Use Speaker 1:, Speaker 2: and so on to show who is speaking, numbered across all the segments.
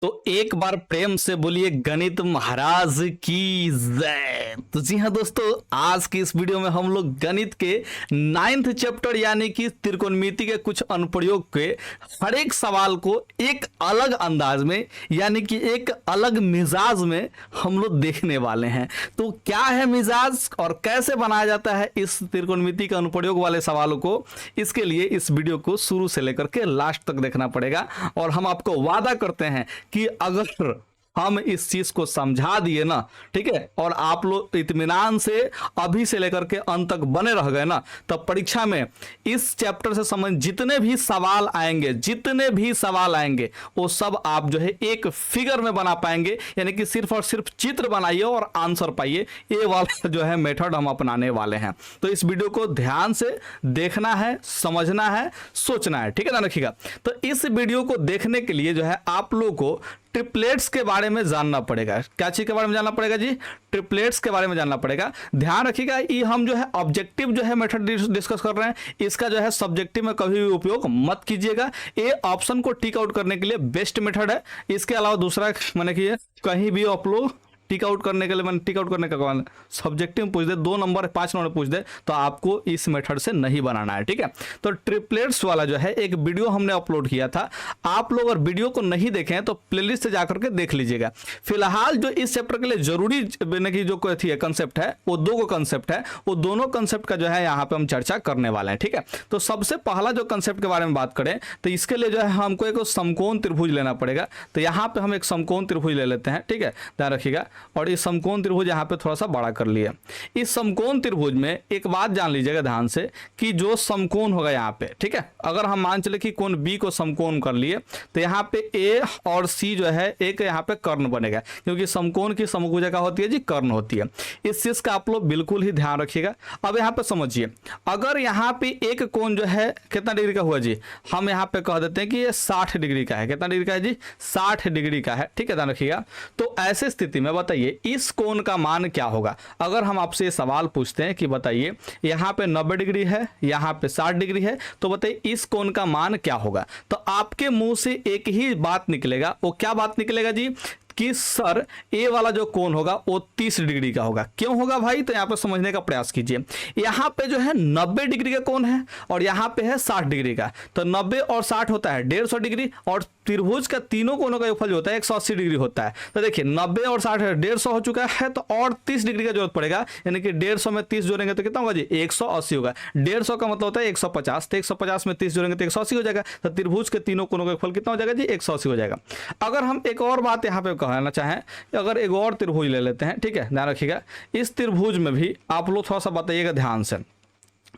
Speaker 1: तो एक बार प्रेम से बोलिए गणित महाराज की जय। तो जी हाँ दोस्तों, आज की इस वीडियो में हम लोग गणित के 9th चैप्टर यानी कि त्रिकोणमिति के कुछ अनुप्रयोग के हर एक सवाल को एक अलग अंदाज में यानी कि एक अलग मिजाज में हम लोग देखने वाले हैं। तो क्या है मिजाज और कैसे बनाया जाता है इस त्रिकोणमिति के अनुप्रयोग वाले सवालों को, इसके लिए इस वीडियो को शुरू से लेकर के लास्ट तक देखना पड़ेगा। और हम आपको वादा करते हैं कि अगर हम इस चीज को समझा दिए ना, ठीक है, और आप लोग इत्मीनान से अभी से लेकर के अंत तक बने रह गए ना, तब परीक्षा में इस चैप्टर से संबंधित जितने भी सवाल आएंगे वो सब आप जो है एक फिगर में बना पाएंगे। यानी कि सिर्फ और सिर्फ चित्र बनाइए और आंसर पाइए, ये वाला जो है मेथड हम अपनाने वाले हैं। तो इस वीडियो को ध्यान से देखना है, समझना है, सोचना है, ठीक है ना, रखिएगा। तो इस वीडियो को देखने के लिए जो है आप लोगों को ट्रिपलेट्स के बारे में जानना पड़ेगा। क्या चीज के बारे में जानना पड़ेगा जी? ट्रिपलेट्स के बारे में जानना पड़ेगा। ध्यान रखिएगा, ये हम जो है ऑब्जेक्टिव जो है मेथड डिस्कस कर रहे हैं, इसका जो है सब्जेक्टिव में कभी भी उपयोग मत कीजिएगा। ये ऑप्शन को टिक आउट करने के लिए बेस्ट मेथड है। इसके अलावा दूसरा मैंने कि कहीं भी आप लोग टिक आउट करने के लिए, मैंने टिक आउट करने का सब्जेक्टिव में पूछ दे, 2 नंबर 5 नंबर पूछ दे, तो आपको इस मेथड से नहीं बनाना है, ठीक है। तो ट्रिपलेट्स वाला जो है एक वीडियो हमने अपलोड किया था। आप लोग अगर वीडियो को नहीं देखे हैं तो प्लेलिस्ट से जाकर के देख लीजिएगा। फिलहाल जो इस चैप्टर के लिए जरूरी की जो कंसेप्ट है, वो 2 कंसेप्ट है, वो दोनों कंसेप्ट का जो है यहाँ पे हम चर्चा करने वाले हैं, ठीक है। तो सबसे पहला जो कंसेप्ट के बारे में बात करें तो इसके लिए जो है हमको एक समकोण त्रिभुज लेना पड़ेगा। तो यहाँ पे हम एक समकोण त्रिभुज ले लेते हैं, ठीक है, ध्यान रखिएगा। और इस समकोण त्रिभुज यहाँ पे थोड़ा सा बड़ा कर लिया। इस समकोण त्रिभुज में एक बात जान लीजिएगा ध्यान से कि जो समकोण होगा यहाँ पे, ठीक है, अगर हम मान चले कि कोण बी को समकोण कर लिए तो यहाँ पे ए और सी जो है एक यहाँ पे कर्ण बनेगा, क्योंकि समकोण की समभुजा क्या होती है जी? कर्ण होती है। इस चीज का आप लोग बिल्कुल ही ध्यान रखिएगा। अब यहाँ पे समझिए, अगर यहाँ पे एक कोण जो है कितना डिग्री का हुआ जी? हम यहाँ पे कह देते हैं कि ये 60 डिग्री का है। कितना डिग्री का है जी? 60 डिग्री का है, ठीक है, ध्यान रखिएगा। तो ऐसे स्थिति में बताइए इस कोण का मान क्या होगा? अगर हम आपसे सवाल पूछते हैं कि बताइए यहाँ पे 90 डिग्री है, यहाँ पे 60 डिग्री है, तो बताइए इस कोण का मान क्या होगा? तो आपके मुंह से एक ही बात निकलेगा। वो क्या बात निकलेगा जी? कि सर ए वाला जो कोण होगा वो 30 डिग्री का होगा। क्यों होगा भाई? तो यहाँ पे समझने का प्रयास कीजिए। यहाँ पे जो है 90 डिग्री का कोण है और यहाँ पे है 60 डिग्री का, तो 90 और 60 होता है 150 डिग्री, और त्रिभुज का तीनों कोणों का योगफल जो होता है 180 डिग्री होता है। तो देखिए 90 और 60 150 हो चुका है, तो और 30 डिग्री का जरूरत पड़ेगा। यानी कि 150 में 30 जोड़ेंगे तो कितना होगा जी? 180 होगा। 150 का मतलब होता है 150, तो 150 में 30 जोड़ेंगे तो 180 हो जाएगा। तो त्रिभुज के तीनों कोणों का योगफल कितना हो जाएगा जी? 180 हो जाएगा। अगर हम एक और बात यहाँ पे कहना चाहें, अगर एक और त्रिभुज ले लेते हैं, ठीक है, ध्यान रखिएगा। इस त्रिभुज में भी आप लोग थोड़ा सा बताइएगा ध्यान से।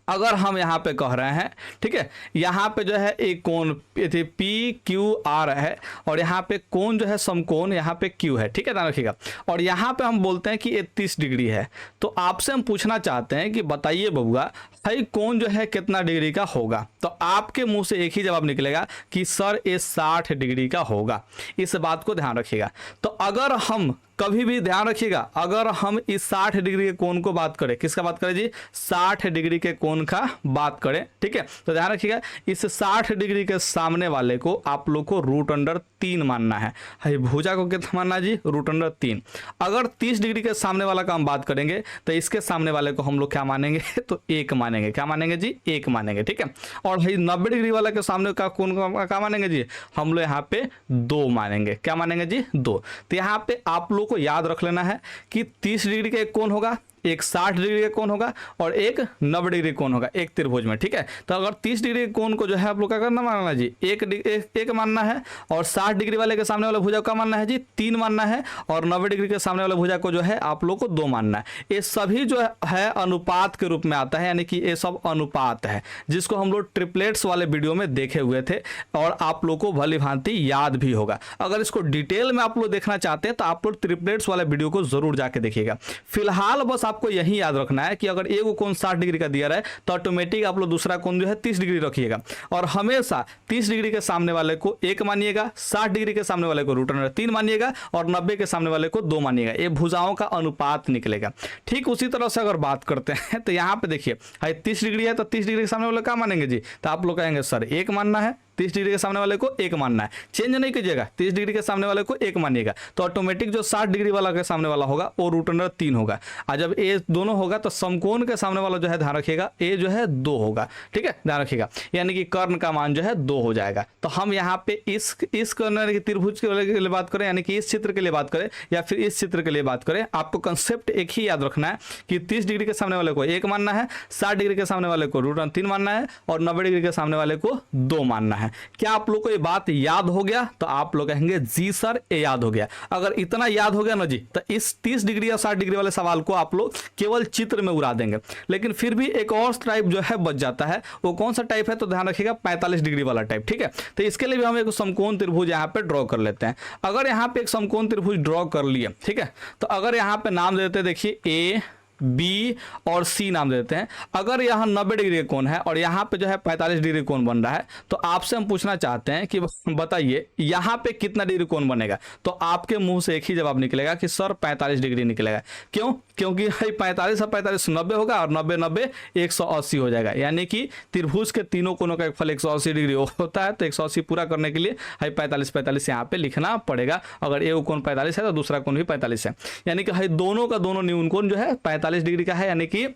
Speaker 1: अगर हम यहाँ पे कह रहे हैं, ठीक है, यहाँ पे जो है एक कोण पी क्यू आर है और यहाँ पे कोण जो है समकोण यहाँ पे क्यू है, ठीक है, ध्यान रखिएगा। और यहाँ पे हम बोलते हैं कि ये 30 डिग्री है। तो आपसे हम पूछना चाहते हैं कि बताइए बबुआ भाई कोण जो है कितना डिग्री का होगा? तो आपके मुंह से एक ही जवाब निकलेगा कि सर ये 60 डिग्री का होगा। इस बात को ध्यान रखिएगा। तो अगर हम कभी भी ध्यान रखिएगा, अगर हम इस 60 डिग्री के कोण को बात करें, किसका बात करें जी? 60 डिग्री के कोण का बात करें, ठीक है। तो ध्यान रखिएगा, इस 60 डिग्री के सामने वाले को आप लोग को √3 मानना है। भुजा को कितना मानना है जी? √3। अगर 30 डिग्री के सामने वाला का हम बात करेंगे तो इसके सामने वाले को हम लोग क्या मानेंगे? तो 1 मानेंगे। क्या मानेंगे जी? 1 मानेंगे, ठीक है। और भाई 90 डिग्री वाला के सामने का कोण क्या मानेंगे जी? हम लोग यहाँ पे 2 मानेंगे। क्या मानेंगे जी? 2। तो यहाँ पे आप लोग को याद रख लेना है कि 30 डिग्री का एक कोण होगा, एक 60 डिग्री का कोण होगा और एक 90 डिग्री कोण होगा एक त्रिभुज में, ठीक है। तो अगर 30 डिग्री के कोण को जो है आप लोग क्या करना मानना जी? एक मानना है। और 60 डिग्री वाले के सामने वाले भुजा को क्या मानना है जी? 3 मानना है। और 90 डिग्री के सामने वाले भुजा को जो है आप लोग को 2 मानना है। ये सभी जो है अनुपात के रूप में आता है, यानी कि ये सब अनुपात है, जिसको हम लोग ट्रिपलेट्स वाले वीडियो में देखे हुए थे और आप लोग को भली भांति याद भी होगा। अगर इसको डिटेल में आप लोग देखना चाहते हैं तो आप लोग ट्रिपलेट्स वाले वीडियो को जरूर जाके देखिएगा। फिलहाल बस आपको यही याद रखना है कि अगर एक कोण 60 डिग्री का दिया रहा है तो ऑटोमेटिक आप लोग दूसरा कोण जो है 30 डिग्री रखिएगा। और हमेशा 30 डिग्री के सामने वाले को 1 मानिएगा, 60 डिग्री के सामने वाले को √3 मानिएगा और 90 के सामने वाले को 2 मानिएगा। ये भुजाओं का अनुपात निकलेगा। ठीक उसी तरह से अगर बात करते हैं तो यहाँ पे देखिए 30 डिग्री है तो 30 डिग्री के सामने वाले क्या मानेंगे जी? तो आप लोग कहेंगे सर 1 मानना है, 30 डिग्री के सामने वाले को 1 मानना है, चेंज नहीं कीजिएगा, 30 डिग्री के सामने वाले को 1 मानिएगा, तो ऑटोमेटिक जो 60 डिग्री वाला के सामने वाला होगा वो √3 होगा। और जब ए दोनों होगा तो समकोण के सामने वाला जो है ध्यान रखिएगा ए जो है 2 होगा, ठीक है, ध्यान रखिएगा, यानी कि कर्ण का मान जो है 2 हो जाएगा। तो हम यहाँ पे इस कर्ण की त्रिभुज के लिए बात करें, यानी कि इस चित्र के लिए बात करें या फिर इस चित्र के लिए बात करें, आपको कंसेप्ट एक ही याद रखना है कि 30 डिग्री के सामने वाले को 1 मानना है, 60 डिग्री के सामने वाले को √3 मानना है और 90 डिग्री के सामने वाले को 2 मानना है। क्या आप लोग को ये बात याद हो गया? तो आप लोग कहेंगे जी सर ये याद हो गया। अगर इतना याद हो गया ना जी, तो इस 30 डिग्री या 60 डिग्री वाले सवाल को आप लोग केवल चित्र में उड़ा देंगे। लेकिन फिर भी एक और टाइप जो है बच जाता है, वो कौन सा टाइप है? तो ध्यान रखिएगा 45 डिग्री वाला टाइप, ठीक है। तो इसके लिए भी हम एक समकोण त्रिभुज यहाँ पे ड्रॉ कर लेते हैं। अगर यहाँ पे एक समकोण त्रिभुज ड्रॉ कर लिए, ठीक है, तो अगर यहाँ पे नाम देते हैं, देखिए ए बी और सी नाम देते हैं। अगर यहाँ 90 डिग्री कोण है और यहाँ पे जो है 45 डिग्री कोण बन रहा है, तो आपसे हम पूछना चाहते हैं कि बताइए यहाँ पे कितना डिग्री कोण बनेगा? तो आपके मुंह से एक ही जवाब निकलेगा कि सर 45 डिग्री निकलेगा। क्यों? क्योंकि 45 और 45 90 होगा और 90 90 180 हो जाएगा, यानी कि त्रिभुज के तीनों कोनों का एक फल 180 डिग्री होता है। तो 180 पूरा करने के लिए 45 यहाँ पे लिखना पड़ेगा। अगर एक कोण 45 है तो दूसरा कोण भी 45 है, यानी कि दोनों का दोनों न्यून कोण जो है 45 डिग्री का है, यानी कि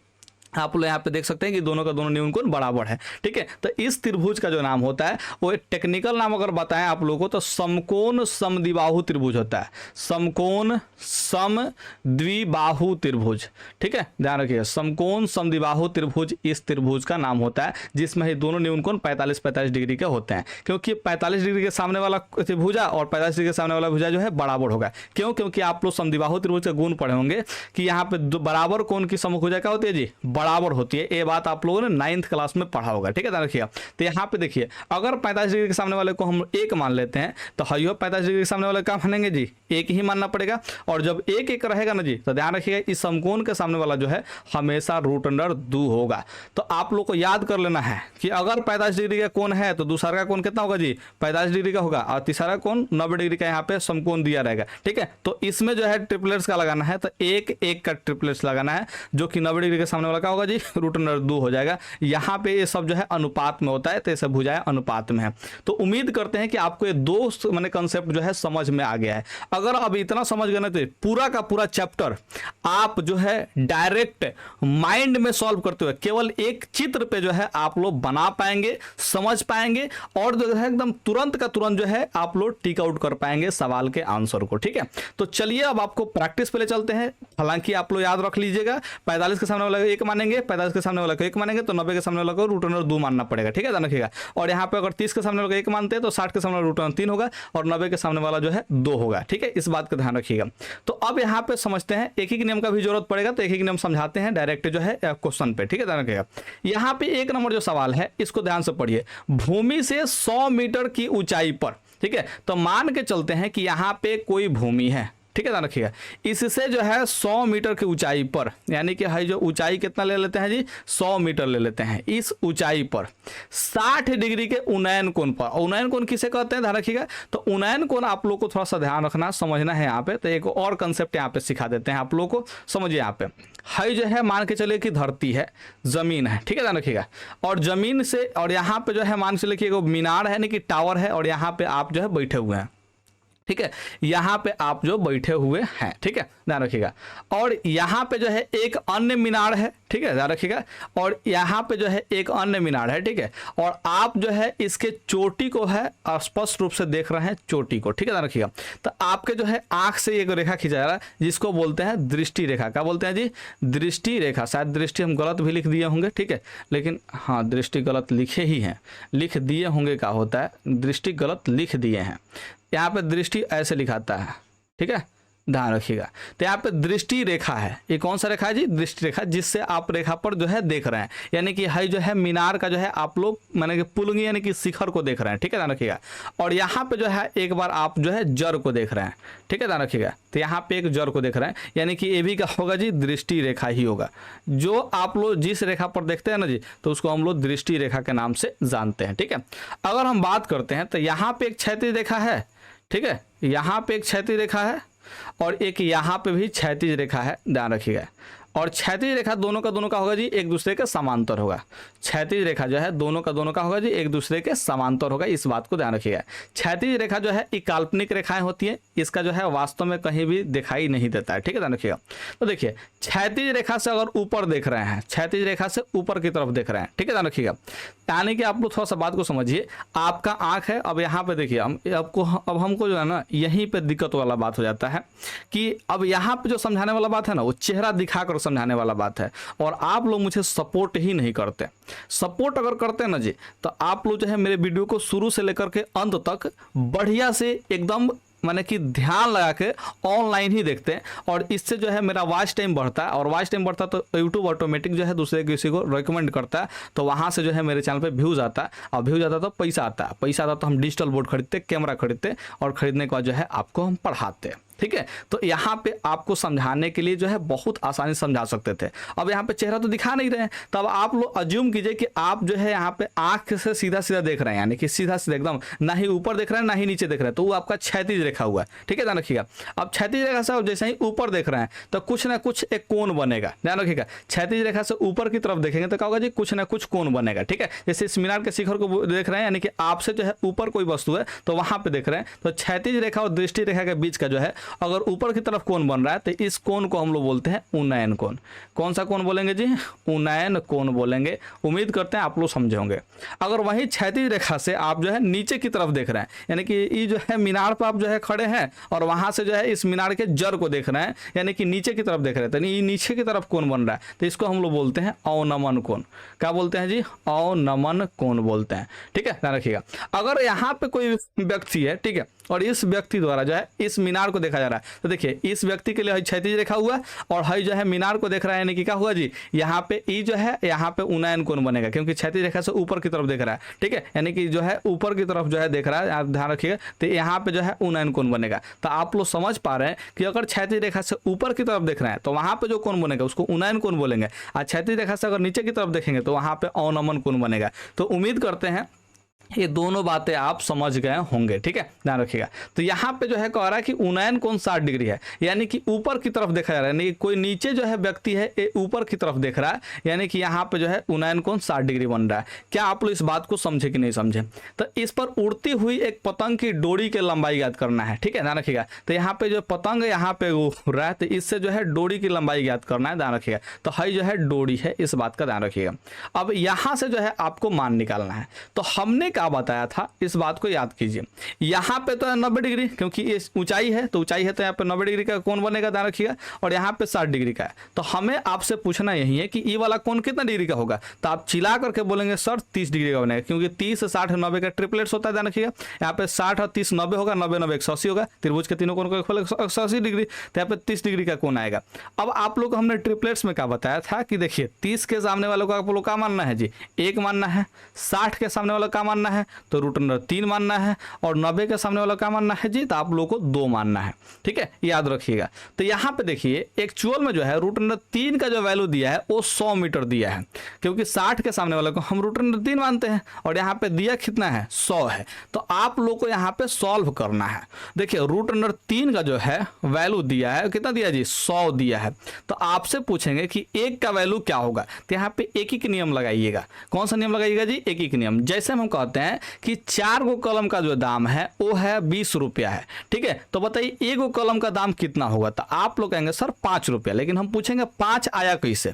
Speaker 1: आप लोग यहाँ पे देख सकते हैं कि दोनों का दोनों न्यून कोण बराबर है, ठीक है। तो इस त्रिभुज का जो नाम होता है वो एक टेक्निकल नाम अगर बताएं आप लोगों को तो समकोण समद्विबाहु त्रिभुज होता है। समकोण समद्विबाहु त्रिभुज, ठीक है, ध्यान रखिए, समकोण समद्विबाहु त्रिभुज इस त्रिभुज का नाम होता है, जिसमें ही दोनों न्यून कोण 45 डिग्री के होते हैं। क्योंकि 45 डिग्री के सामने वाला त्रिभुजा और 45 डिग्री के सामने वाला भुजा जो है बराबर होगा। क्यों? क्योंकि आप लोग समद्विबाहु त्रिभुज का गुण पढ़े होंगे कि यहाँ पे बराबर कोण की समभुजा क्या होती है जी? बराबर होती है। ये बात आप लोगों ने 9th क्लास में पढ़ा होगा, ठीक है, ध्यान रखिएगा। तो यहाँ पे देखिए, अगर 45 डिग्री के सामने वाले को हम 1 मान लेते हैं तो हयो 45 डिग्री के सामने वाले क्या मानेंगे जी? 1 ही मानना पड़ेगा। और जब 1 1 रहेगा ना जी, तो ध्यान रखिएगा इस समकोण के सामने वाला जो है हमेशा √2 होगा। तो आप लोग को याद कर लेना है कि अगर 45 डिग्री का कोण है तो दूसरा का कोण कितना होगा जी? 45 डिग्री का होगा और तीसरा कोण 90 डिग्री का यहाँ पे समकोण दिया रहेगा, ठीक है। तो इसमें जो है ट्रिपलेट्स का लगाना है, तो 1 1 का ट्रिपलेट्स लगाना है, जो कि 90 डिग्री के सामने वाला क्या होगा जी? √2 हो जाएगा। यहाँ पे ये सब जो है अनुपात में होता है, तो ये सब भुजाएं अनुपात में है। तो उम्मीद करते हैं कि आपको ये दो मैंने कंसेप्ट जो है समझ में आ गया है। अगर अब इतना समझ गए ना तो पूरा का पूरा चैप्टर आप जो है डायरेक्ट माइंड में सॉल्व करते हुए केवल एक चित्र पे जो है आप लोग बना पाएंगे, समझ पाएंगे और जो है एकदम तुरंत का तुरंत जो है आप लोग टिक आउट कर पाएंगे सवाल के आंसर को, ठीक है। तो चलिए अब आपको प्रैक्टिस पे ले चलते हैं। हालांकि आप लोग याद रख लीजिएगा, 45 के सामने वाला 1 मानेंगे, 45 के सामने वाला को 1 मानेंगे, तो 90 के सामने वाला को √2 मानना पड़ेगा, ठीक है, ध्यान रखिएगा। और यहाँ पे अगर 30 के सामने वाला को 1 मानते हैं तो 60 के सामने वाला √3 होगा और 90 के सामने वाला जो है 2 होगा, ठीक है, इस बात का ध्यान रखिएगा। तो अब यहाँ पे समझते हैं, एक ही नियम का भी जरूरत पड़ेगा तो एक ही नियम समझाते हैं डायरेक्ट जो है क्वेश्चन पे, ठीक है, ध्यान रखिएगा। यहाँ पे 1 नंबर जो सवाल है इसको ध्यान से पढ़िए। भूमि से 100 मीटर की ऊंचाई पर, ठीक है, तो मान के चलते हैं कि यहाँ पे कोई भूमि है, ठीक है, ध्यान रखिएगा। इससे जो है 100 मीटर की ऊंचाई पर, यानी कि है जो ऊंचाई कितना ले लेते हैं जी? 100 मीटर ले लेते हैं। इस ऊंचाई पर 60 डिग्री के उन्नयन कोण पर, उन्नयन कोण किसे कहते हैं ध्यान रखिएगा। तो उन्नयन कोण आप लोग को थोड़ा सा ध्यान रखना, समझना है यहाँ पे। तो एक और कंसेप्ट यहाँ पे सिखा देते हैं आप लोग को, समझिए। यहाँ पे है जो है मान के चले कि धरती है, जमीन है, ठीक है, ध्यान रखिएगा। और जमीन से और यहाँ पे जो है मान के चले कि मीनार है, यानी कि टावर है, और यहाँ पे आप जो है बैठे हुए हैं, ठीक है, यहाँ पे आप जो बैठे हुए हैं, ठीक है, ध्यान रखिएगा। और यहाँ पे जो है एक अन्य मीनार है, ठीक है, ध्यान रखिएगा। और यहाँ पे जो है एक अन्य मीनार है, ठीक है, और आप जो है इसके चोटी को है स्पष्ट रूप से देख रहे हैं, चोटी को, ठीक है, ध्यान रखिएगा। तो आपके जो है आंख से एक रेखा खींचा जा रहा है जिसको बोलते हैं दृष्टि रेखा। क्या बोलते हैं जी? दृष्टि रेखा। शायद दृष्टि हम गलत भी लिख दिए होंगे, ठीक है, लेकिन हाँ दृष्टि गलत लिखे ही हैं, लिख दिए होंगे, क्या होता है दृष्टि गलत लिख दिए हैं। यहाँ पे दृष्टि ऐसे लिखाता है, ठीक है, ध्यान रखिएगा। तो यहाँ पे दृष्टि रेखा है, ये कौन सा रेखा है जी? दृष्टि रेखा, जिससे आप रेखा पर जो है देख रहे हैं, यानी कि है जो है मीनार का जो है आप लोग माने कि पुलंगी यानी कि शिखर को देख रहे हैं, ठीक है, ध्यान रखिएगा। और यहाँ पे जो है एक बार आप जो है जड़ को देख रहे हैं, ठीक है, ध्यान रखिएगा। तो यहाँ पे एक जड़ को देख रहे हैं, यानी कि ये भी क्या होगा जी? दृष्टि रेखा ही होगा। जो आप लोग जिस रेखा पर देखते हैं ना जी, तो उसको हम लोग दृष्टि रेखा के नाम से जानते हैं, ठीक है। अगर हम बात करते हैं तो यहाँ पे एक क्षैतिज रेखा है, ठीक है, यहाँ पे एक क्षैतिज रेखा है और एक यहाँ पे भी क्षैतिज रेखा है, ध्यान रखिएगा। और क्षैतिज रेखा दोनों का होगा जी एक दूसरे के समांतर होगा। क्षैतिज रेखा जो है दोनों का होगा जी एक दूसरे के समांतर होगा, इस बात को ध्यान रखिएगा। क्षैतिज रेखा जो है ये काल्पनिक रेखाएं होती है, इसका जो है वास्तव में कहीं भी दिखाई नहीं देता है, ठीक है, ध्यान रखिएगा। तो देखिए क्षैतिज रेखा से अगर ऊपर देख रहे हैं, क्षैतिज रेखा से ऊपर की तरफ देख रहे हैं, ठीक है, ध्यान रखिएगा। यानी कि आप लोग थोड़ा सा बात को समझिए, आपका आंख है, अब यहाँ पे देखिए अब हमको जो है ना यहीं पे दिक्कत वाला बात हो जाता है कि अब यहाँ पे जो समझाने वाला बात है ना वो चेहरा दिखाकर समझाने वाला बात है, और आप लोग मुझे सपोर्ट ही नहीं करते। सपोर्ट अगर करते ना जी तो आप लोग जो है मेरे वीडियो को शुरू से लेकर के अंत तक बढ़िया से एकदम माने कि ध्यान लगा के ऑनलाइन ही देखते हैं, और इससे जो है मेरा वॉच टाइम बढ़ता है, और वॉच टाइम बढ़ता है तो यूट्यूब ऑटोमेटिक जो है दूसरे किसी को रिकमेंड करता है, तो वहाँ से जो है मेरे चैनल पे व्यूज़ आता है, और व्यूज़ आता है तो पैसा आता है, पैसा आता है तो हम डिजिटल बोर्ड खरीदते, कैमरा खरीदते, और खरीदने के बाद जो है आपको हम पढ़ाते हैं, ठीक है। तो यहाँ पे आपको समझाने के लिए जो है बहुत आसानी से समझा सकते थे। अब यहाँ पे चेहरा तो दिखा नहीं रहे हैं, तब आप लोग अज्यूम कीजिए कि आप जो है यहाँ पे आंख से सीधा सीधा देख रहे हैं, यानी कि सीधा सीधा एकदम ना ही ऊपर देख रहे हैं ना ही नीचे देख रहे हैं, तो वो आपका क्षैतिज रेखा हुआ है, ठीक है, ध्यान रखिएगा। अब क्षैतिज रेखा से जैसे ही ऊपर देख रहे हैं तो कुछ ना कुछ एक कोण बनेगा, ध्यान रखिएगा। क्षैतिज रेखा से ऊपर की तरफ देखेंगे तो क्या होगा जी, कुछ ना कुछ कोण बनेगा, ठीक है। जैसे इस मीनार के शिखर को देख रहे हैं, यानी कि आपसे जो है ऊपर कोई वस्तु है तो वहां पे देख रहे हैं, तो क्षैतिज रेखा और दृष्टि रेखा के बीच का जो है अगर ऊपर की तरफ कोण बन रहा है तो इस कोण को हम लोग बोलते हैं उन्नयन कोण। कौन सा कोण बोलेंगे जी, उन्नयन कोण बोलेंगे। उम्मीद करते हैं आप लोग समझे होंगे। अगर वही क्षैतिज रेखा से आप जो है नीचे की तरफ देख रहे हैं, यानी कि ये जो है मीनार पर आप जो है खड़े हैं और वहां से जो है इस मीनार के जड़ को देख रहे हैं, यानी कि नीचे की तरफ देख रहे हैं, तो ये नीचे की तरफ कोण बन रहा है, तो इसको हम लोग बोलते हैं अवनमन कोण। क्या बोलते हैं जी, अवनमन कोण बोलते हैं, ठीक है, ध्यान रखिएगा। अगर यहाँ पे कोई व्यक्ति है, ठीक है, और इस व्यक्ति द्वारा जो है इस मीनार को देखा जा रहा है, तो देखिए इस व्यक्ति के लिए क्षैतिज रेखा हुआ और हई जो है मीनार को देख रहा है, यानी कि क्या हुआ जी, यहाँ पे ई जो है यहाँ पे उन्नयन कोण बनेगा, क्योंकि क्षैतिज रेखा से ऊपर की तरफ देख रहा है, ठीक है, यानी कि जो है ऊपर की तरफ जो है देख रहा है, आप ध्यान रखिएगा, तो यहाँ पे जो है उन्नयन कोण बनेगा। तो आप लोग समझ पा रहे हैं कि अगर क्षैतिज रेखा से ऊपर की तरफ देख रहे हैं तो वहां पे जो कोण बनेगा उसको उन्नयन कोण बोलेंगे, और क्षैतिज रेखा से अगर नीचे की तरफ देखेंगे तो वहां पे अवनमन कोण बनेगा। तो उम्मीद करते हैं ये दोनों बातें आप समझ गए होंगे, ठीक है, ध्यान रखिएगा। तो यहाँ पे जो है कह रहा है कि उन्नयन कोण 60 डिग्री है, यानी कि ऊपर की तरफ देखा जा रहा है, यानी कि कोई नीचे जो है व्यक्ति है ये ऊपर की तरफ देख रहा है, यानी कि यहाँ पे जो है उन्नयन कोण 60 डिग्री बन रहा है। क्या आप लोग इस बात को समझे कि नहीं समझे? तो इस पर उड़ती हुई एक पतंग की डोरी की लंबाई ज्ञात करना है, ठीक है, ध्यान रखिएगा। तो यहाँ पे जो पतंग यहाँ पे उड़ रहा है तो इससे जो है डोरी की लंबाई ज्ञात करना है, ध्यान रखिएगा। तो हई जो है डोरी है, इस बात का ध्यान रखिएगा। अब यहाँ से जो है आपको मान निकालना है, तो हमने क्या बताया था इस बात को याद कीजिए। यहाँ पे तो 90 डिग्री, क्योंकि ये ऊंचाई है, तो ऊंचाई है तो यहाँ पे 90 डिग्री का कोण बनेगा, ध्यान रखिएगा, और यहाँ पे 60 डिग्री का है। तो हमें आपसे पूछना यही है कि ये वाला कोण कितना डिग्री का होगा, तो आप चिल्ला करके बोलेंगे सर 30 डिग्री का बनेगा, क्योंकि 30 60 90 का ट्रिपलेट्स होता है, ध्यान रखिएगा। यहाँ पे 60 और 30 90 होगा, 90 90 180 होगा, त्रिभुज के तीनों कोण को 180 डिग्री, तो यहाँ पे 30 डिग्री का कोण आएगा। अब आप लोग को हमने ट्रिपलेट्स में क्या बताया था कि देखिए 30 के सामने वालों को आप लोग क्या मानना है जी, 1 मानना है, 60 के सामने वाला क्या मानना है तो √3 मानना है, और 90 के सामने वाला क्या मानना है जी, तो आप लोगों को 2 मानना है, ठीक है, याद रखिएगा। तो यहाँ पे देखिए एक्चुअल में जो है √3 का जो वैल्यू दिया है वो 100 मीटर दिया है, क्योंकि 60 के सामने वाले को हम √3 मानते हैं, और यहाँ पे दिया कितना है 100 है। तो आप लोग को यहाँ पे सॉल्व करना है। देखिए √3 का जो है वैल्यू दिया है, कितना दिया जी 100 दिया है। तो आपसे पूछेंगे कि 1 का वैल्यू क्या होगा, तो यहाँ पे एक ही नियम लगाइएगा। कौन सा नियम लगाइएगा जी, एक ही नियम। जैसे हम कहते हैं कि 4 गो कलम का जो दाम है वो है 20 रुपया है, ठीक है, तो बताइए 1 गो कलम का दाम कितना होगा, तो आप लोग कहेंगे सर 5 रुपया, लेकिन हम पूछेंगे 5 आया कैसे।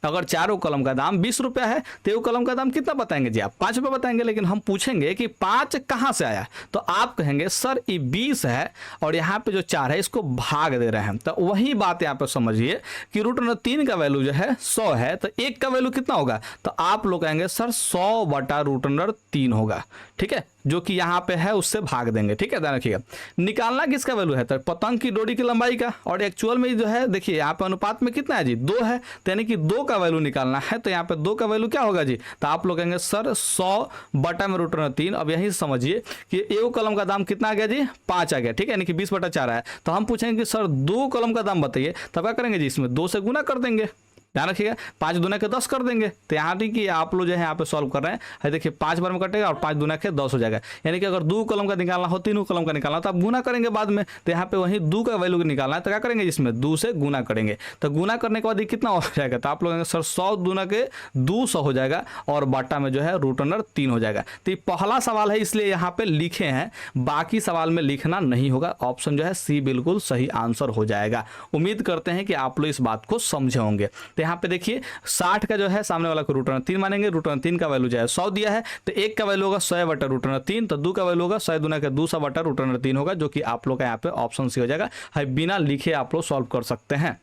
Speaker 1: अगर 4 कलम का दाम 20 रुपया है तो 1 कलम का दाम कितना बताएंगे जी, आप 5 रुपया बताएंगे, लेकिन हम पूछेंगे कि 5 कहाँ से आया, तो आप कहेंगे सर ये 20 है और यहाँ पे जो 4 है इसको भाग दे रहे हैं। तो वही बात यहाँ पे समझिए कि √3 का वैल्यू जो है 100 है, तो 1 का वैल्यू कितना होगा, तो आप लोग कहेंगे सर 100 बटा √3 होगा, ठीक है, जो कि यहाँ पे है उससे भाग देंगे, ठीक है, ध्यान रखिएगा। निकालना किसका वैल्यू है, तो पतंग की डोरी की लंबाई का, और एक्चुअल में जो है देखिए यहाँ पे अनुपात में कितना है जी 2 है, तो यानी कि 2 का वैल्यू निकालना है। तो यहाँ पे 2 का वैल्यू क्या होगा जी, तो आप लोग कहेंगे सर 100 बटा में √3। अब यही समझिए कि 1 कलम का दाम कितना आ गया जी 5 आ गया, ठीक है, यानी कि 20 बटा 4 है। तो हम पूछेंगे कि सर 2 कलम का दाम बताइए, तब क्या करेंगे जी इसमें 2 से गुना कर देंगे, ध्यान रखिएगा। 5 दूना के 10 कर देंगे, तो यहाँ देखिए आप लोग जो है यहाँ पे सॉल्व कर रहे हैं, देखिए 5 बार में कटेगा और 5 दूना के 10 हो जाएगा। यानी कि अगर 2 कॉलम का निकालना हो, 3 कॉलम का निकालना तो आप गुना करेंगे बाद में, तो यहाँ पे वही 2 का वैल्यू निकालना है तो क्या करेंगे, इसमें 2 से गुना करेंगे। तो गुना करने के बाद ये कितना हो जाएगा, तो आप लोग सर 100 दूना के 200 हो जाएगा और बाटा में जो है रूट अंडर 3 हो जाएगा। तो ये पहला सवाल है इसलिए यहाँ पे लिखे हैं, बाकी सवाल में लिखना नहीं होगा। ऑप्शन जो है सी बिल्कुल सही आंसर हो जाएगा। उम्मीद करते हैं कि आप लोग इस बात को समझे होंगे। तो यहाँ पे देखिए 60 का जो है सामने वाला को रूट अंडर 3 मानेंगे, रूट अंडर 3 का वैल्यू जो है 100 दिया है, तो 1 का वैल्यू होगा 100 बटा रूट अंडर 3, तो 2 का वैल्यू होगा 100 दूना के 200 बटा रूट अंडर 3 होगा, जो कि आप लोग का यहाँ पे ऑप्शन सी हो जाएगा। है बिना लिखे आप लोग सॉल्व कर सकते हैं,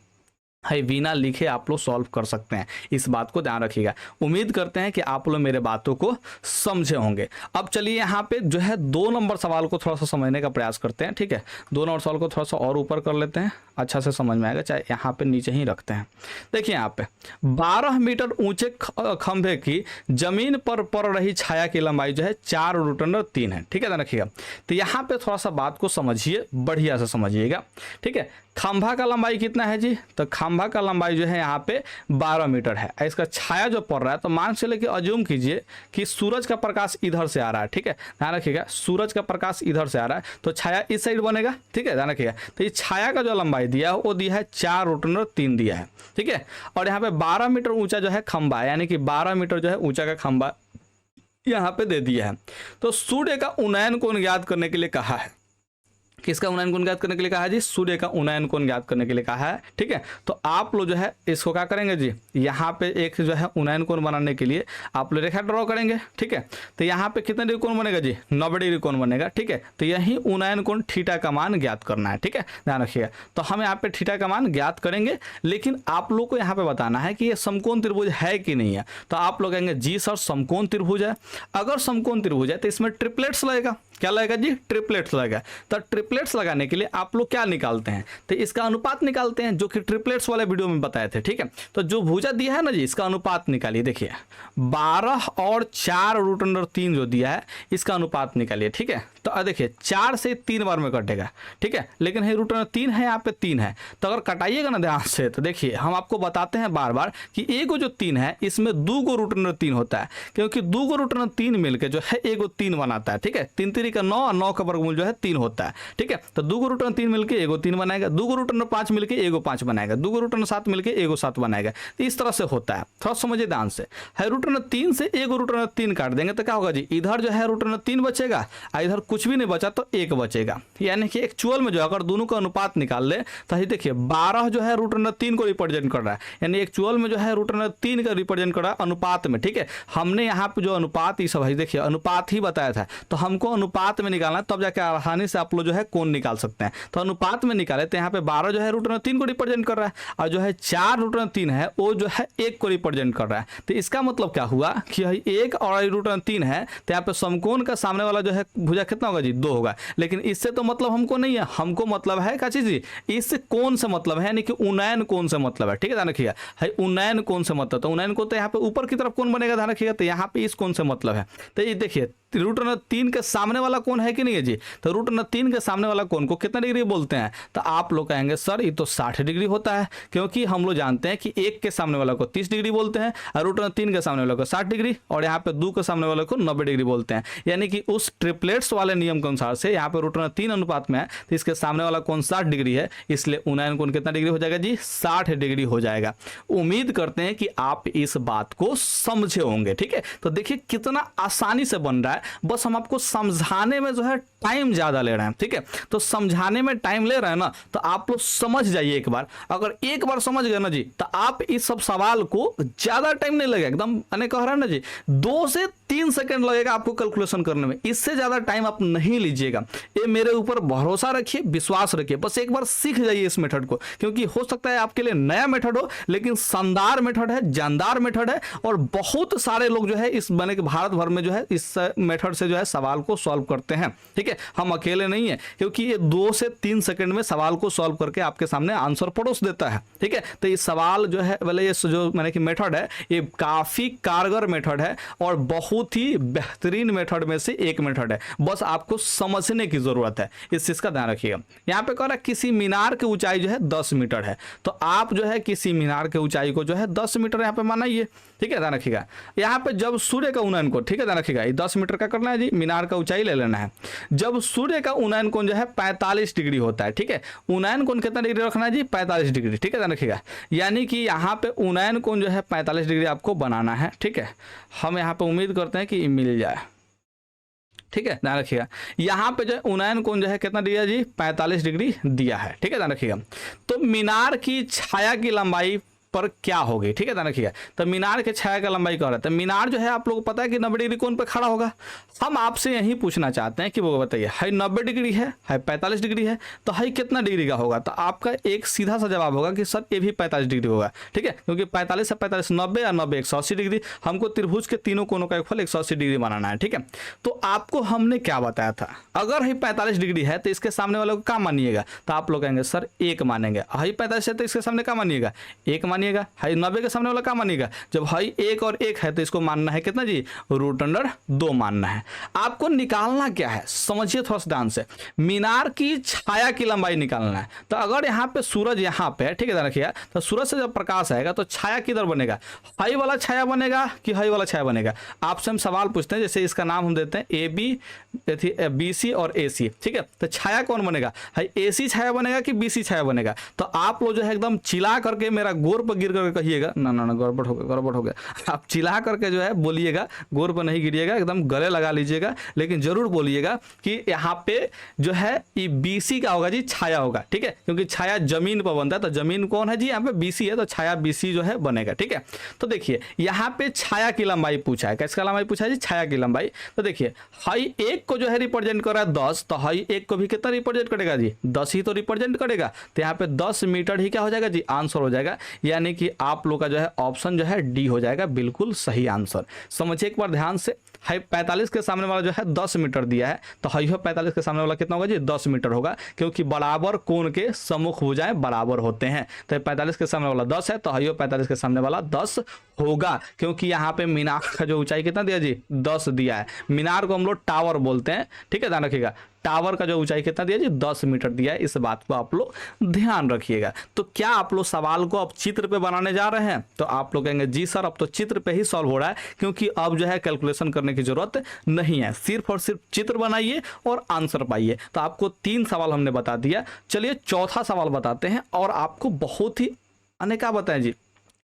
Speaker 1: है बिना लिखे आप लोग सॉल्व कर सकते हैं, इस बात को ध्यान रखिएगा। उम्मीद करते हैं कि आप लोग मेरे बातों को समझे होंगे। अब चलिए यहाँ पे जो है 2 नंबर सवाल को थोड़ा सा समझने का प्रयास करते हैं, ठीक है। 2 नंबर सवाल को थोड़ा सा और ऊपर कर लेते हैं, अच्छा से समझ में आएगा, चाहे यहाँ पे नीचे ही रखते हैं। देखिए यहाँ पे 12 मीटर ऊंचे खंभे की जमीन पर पड़ रही छाया की लंबाई जो है 4 रूट अंडर 3 है, ठीक है, ध्यान रखिएगा। तो यहाँ पे थोड़ा सा बात को समझिए, बढ़िया से समझिएगा, ठीक है। खंभा का लंबाई कितना है जी, तो खंभा का लंबाई जो है यहाँ पे 12 मीटर है। इसका छाया जो पड़ रहा है, तो मान से लेके अज्यूम कीजिए कि सूरज का प्रकाश इधर से आ रहा है, ठीक है, ध्यान रखिएगा। सूरज का प्रकाश इधर से आ रहा है तो छाया इस साइड बनेगा, ठीक है, ध्यान रखिएगा। तो ये छाया का जो लंबाई दिया है वो दिया है 4 रूट अंडर 3 दिया है, ठीक है। और यहाँ पे 12 मीटर ऊंचा जो है खंभा, यानी कि 12 मीटर जो है ऊंचा का खंभा यहाँ पे दे दिया है। तो सूर्य का उन्नयन कोण ज्ञात करने के लिए कहा है। किसका उन्नयन कोण ज्ञात करने के लिए कहा है जी, सूर्य का उन्नयन कोण ज्ञात करने के लिए कहा है, ठीक है। तो आप लोग जो है इसको क्या करेंगे जी, यहाँ पे एक जो है उन्नयन कोण बनाने के लिए आप लोग रेखा ड्रॉ करेंगे, ठीक है। तो यहाँ पे कितने डिग्री कोण बनेगा जी, 90 डिग्री कोण बनेगा, ठीक है। तो यही उन्नयन कोण थीटा का मान ज्ञात करना है, ठीक है, ध्यान रखिएगा। तो हम यहाँ पे थीटा का मान ज्ञात करेंगे, लेकिन आप लोग को यहाँ पे बताना है कि ये समकोण त्रिभुज है कि नहीं है। तो आप लोग कहेंगे जी सर समकोण त्रिभुज है। अगर समकोण त्रिभुज है तो इसमें ट्रिपलेट्स लगेगा, क्या लगेगा जी, ट्रिपलेट्स लगेगा। तो ट्रिपलेट्स लगाने के लिए आप लोग क्या निकालते हैं, तो इसका अनुपात निकालते हैं, जो कि ट्रिपलेट्स वाले वीडियो में बताए थे, ठीक है। तो जो भुजा दिया है ना जी, इसका अनुपात निकालिए। देखिए 12 और 4 रूट अंडर 3 जो दिया है इसका अनुपात निकालिए, ठीक है। तो देखिए 4 से 3 बार में कटेगा, ठीक है, लेकिन रूट अंडर 3 है, यहाँ पे 3 है। तो अगर कटाइएगा ना ध्यान से, तो देखिए हम आपको बताते हैं बार बार कि एक जो 3 है इसमें 2 गो रूट अंडर 3 होता है, क्योंकि 2 गो रूट अंडर 3 मिलकर जो है एक 3 बनाता है, ठीक है। 3 3 का 9 और 9 का वर्गमूल जो है 3 होता है, ठीक है। तो 2 गो रूट अंडर 3 मिलकर एगो 3 बनाएगा, 2 गो रूट अंडर 5 मिलकर एगो 5 बनाएगा, 2 गो रूट अंडर 7 मिलकर एगो 7 बनाएगा। तो इस तरह से होता है, थोड़ा समझिए ध्यान से। है रूट अंडर 3 से एगो रूट अंडर 3 काट देंगे तो क्या होगा जी, इधर जो है रूट अंडर 3 बचेगा और इधर कुछ भी नहीं बचा तो 1 बचेगा। यानी कि एक्चुअल में जो अगर दोनों का अनुपात निकाल ले तो ये देखिए 12 जो है रूट अंडर 3 को रिप्रेजेंट कर रहा है, यानी एक्चुअल में जो है रूट अंडर 3 का रिप्रेजेंट कर रहा है अनुपात में, ठीक है। हमने यहाँ पे जो अनुपात ये सब है देखिए अनुपात ही बताया था, तो हमको अनुपात में निकालना है, तब जाके आसानी से आप लोग जो है कोण निकाल सकते हैं। तो अनुपात में निकाले तो यहाँ पे 12 जो है रूट अंडर 3 को रिप्रेजेंट कर रहा है और जो है 4 रूट अंडर 3 है वो जो है 1 को रिप्रेजेंट कर रहा है। तो इसका मतलब क्या हुआ कि 1 और रूट अंडर 3 है, तो यहाँ पे समकोण का सामने वाला जो है भुजा कितना होगा जी, 2 होगा। लेकिन इससे तो मतलब हमको नहीं है, हमको मतलब है क्या चीज जी, इससे कोण से मतलब है, यानी कि उन्नयन कोण से मतलब है, ठीक है, ध्यान रखिएगा। है उन्नयन कोण से मतलब, तो उन्नयन कोण तो यहाँ पे ऊपर की तरफ कोण बनेगा, ध्यान रखिएगा। तो यहाँ पे इस कोण से मतलब है। तो ये देखिए रूट अंडर 3 के सामने वाला कोण है कि नहीं है जी, तो रूट अंडर 3 के सामने वाला कोण को कितना डिग्री बोलते हैं, तो आप लोग कहेंगे सर ये तो 60 डिग्री होता है, क्योंकि हम लोग जानते हैं कि 1 के सामने वाला को 30 डिग्री बोलते हैं और रूट अंडर 3 के सामने वाला को 60 डिग्री और यहाँ पे 2 के सामने वाले को 90 डिग्री बोलते हैं। यानी कि उस ट्रिपलेट्स वाले नियम के अनुसार से यहाँ पे रूट अंडर 3 अनुपात में है, तो इसके सामने वाला कोण 60 डिग्री है, इसलिए उन्नयन कोण कितना डिग्री हो जाएगा जी, 60 डिग्री हो जाएगा। उम्मीद करते हैं कि आप इस बात को समझे होंगे, ठीक है। तो देखिए कितना आसानी से बन रहा है, बस हम आपको समझाने में जो है टाइम ज्यादा ले रहे हैं, ठीक है। तो समझाने में टाइम ले रहे हैं ना, तो आप लोग समझ जाइए एक बार। अगर एक बार समझ गए ना जी, तो आप इस सब सवाल को ज्यादा टाइम नहीं लगेगा, एकदम मैंने कह रहा है ना जी, 2 से 3 सेकंड लगेगा आपको कैलकुलेशन करने में, इससे ज्यादा टाइम आप नहीं लीजिएगा। ये मेरे ऊपर भरोसा रखिए, विश्वास रखिए, बस एक बार सीख जाइए इस मेथड को, क्योंकि हो सकता है आपके लिए नया मेथड हो, लेकिन शानदार मेथड है, जानदार मेथड है और बहुत सारे लोग जो है इस बने के भारत भर में जो है इस मेथड से जो है सवाल को सॉल्व करते हैं। ठीक है, हम अकेले नहीं है, क्योंकि ये 2 से 3 सेकंड में सवाल को सॉल्व करके आपके सामने आंसर परोस देता है। ठीक है, तो ये सवाल जो है ये जो मैंने कि मेथड है ये काफ़ी कारगर मेथड है और बहुत ही बेहतरीन मेथड में से एक मेथड है। बस आपको समझने की ज़रूरत है, इस चीज़ का ध्यान रखिएगा। यहाँ पे कह रहा है किसी मीनार की ऊंचाई जो है 10 मीटर है, तो आप जो है किसी मीनार की ऊंचाई को जो है 10 मीटर यहाँ पे मानिए। ठीक है, ध्यान रखिएगा। यहाँ पे जब सूर्य का उन्नयन कोण, ठीक है ध्यान रखिएगा, 10 मीटर का करना है जी, मीनार का ऊंचाई ले लेना है। जब सूर्य का उन्नयन कोण जो है 45 डिग्री होता है, ठीक है, उन्नयन कोण कितना डिग्री रखना है जी, 45 डिग्री। ठीक है, ध्यान रखिएगा, यानी कि यहाँ पे उन्नयन कोण जो है 45 डिग्री आपको बनाना है। ठीक है, हम यहाँ पे उम्मीद करते हैं कि मिल जाए। ठीक है, ध्यान रखिएगा, यहाँ पे जो उन्नयन कोण जो है कितना दिया जी, 45 डिग्री दिया है। ठीक है, ध्यान रखिएगा। तो मीनार की छाया की लंबाई पर क्या होगी, ठीक है ध्यान रखिएगा। तो मीनार के छाया का लंबाई क्या हो रहा है, तो मीनार जो है आप लोगों को पता है कि 90 डिग्री कोण पे खड़ा होगा। हम आपसे यही पूछना चाहते हैं कि वो बताइए, हाई 90 डिग्री है, हाई 45 डिग्री है, तो हाई कितना डिग्री का होगा। तो आपका एक सीधा सा जवाब होगा कि सर ये भी 45 डिग्री होगा। ठीक है, क्योंकि 45 से 45 90 और 90 180 डिग्री, हमको त्रिभुज के तीनों कोनों का योगफल 180 डिग्री बनाना है। ठीक है, तो आपको हमने क्या बताया था, अगर हाई 45 डिग्री है तो इसके सामने वाले को क्या मानिएगा, तो आप लोग कहेंगे सर 1 मानेंगे। हाई 45 है तो इसके सामने क्या मानिएगा, 1 मानिएगा। हाई 90 के सामने वाला क्या मानिएगा, जब हाई 1 और 1 है तो इसको मानना है कितना जी, √2 मानना है। आपको निकालना क्या है, समझिए थोड़ा सा ध्यान से, मीनार की छाया की लंबाई निकालना है। तो अगर यहाँ पे सूरज यहाँ पे है, ठीक है ध्यान रखिए, तो सूरज से जब प्रकाश आएगा तो छाया किधर बनेगा, हाई वाला छाया बनेगा कि हाई वाला छाया बनेगा। आपसे हम सवाल पूछते हैं, जैसे इसका नाम हम देते हैं AB, BC और AC। ठीक है, तो छाया कौन बनेगा, हाई AC छाया बनेगा कि BC छाया बनेगा। तो आप लोग जो है एकदम चिल्ला करके मेरा गोर पर गिर करके कहिएगा, ना ना ना गड़बड़ हो गया, गड़बड़ हो गया। आप चिल्ला करके जो है बोलिएगा, गोर पर नहीं गिरिएगा, एकदम गले लगा लीजिएगा, लेकिन जरूर बोलिएगा कि यहाँ पे जो है ये BC का होगा जी, छाया होगा। ठीक है, क्योंकि छाया जमीन पर बनता है, तो जमीन कौन है जी, यहाँ पे BC है, तो छाया BC जो है बनेगा। ठीक है, तो देखिए यहाँ पे छाया की लंबाई पूछा है, किसका लंबाई पूछा है जी, छाया की लंबाई। तो देखिए हाई 1 को जो है रिप्रेजेंट कर रहा है 10, तो हाई 1 को भी कितना रिप्रेजेंट करेगा जी, 10 ही तो रिप्रेजेंट करेगा। तो यहाँ पे 10 मीटर ही क्या हो जाएगा जी, आंसर हो जाएगा। यानी कि आप लोग का जो है ऑप्शन जो है डी हो जाएगा बिल्कुल सही आंसर। समझिए एक बार ध्यान से, हाई 45 के सामने वाला जो है 10 मीटर दिया है, तो हाई 45 के सामने वाला कितना होगा जी, 10 मीटर होगा, क्योंकि बराबर कोण के सम्मुख भुजाएं बराबर होते हैं। तो 45 के सामने वाला 10 है, तो हाई 45 के सामने वाला 10 होगा, क्योंकि यहाँ पे मीनार का जो ऊंचाई कितना दिया जी, 10 दिया है। मीनार को हम लोग टावर बोलते हैं। ठीक है, ध्यान रखिएगा, टावर का जो ऊंचाई कितना दिया जी, 10 मीटर दिया है। इस बात को आप लोग ध्यान रखिएगा। तो क्या आप लोग सवाल को अब चित्र पे बनाने जा रहे हैं, तो आप लोग कहेंगे जी सर अब तो चित्र पे ही सॉल्व हो रहा है, क्योंकि अब जो है कैलकुलेशन करने की जरूरत नहीं है, सिर्फ और सिर्फ चित्र बनाइए और आंसर पाइए। तो आपको 3 सवाल हमने बता दिया। चलिए चौथा सवाल बताते हैं, और आपको बहुत ही क्या बताएं जी,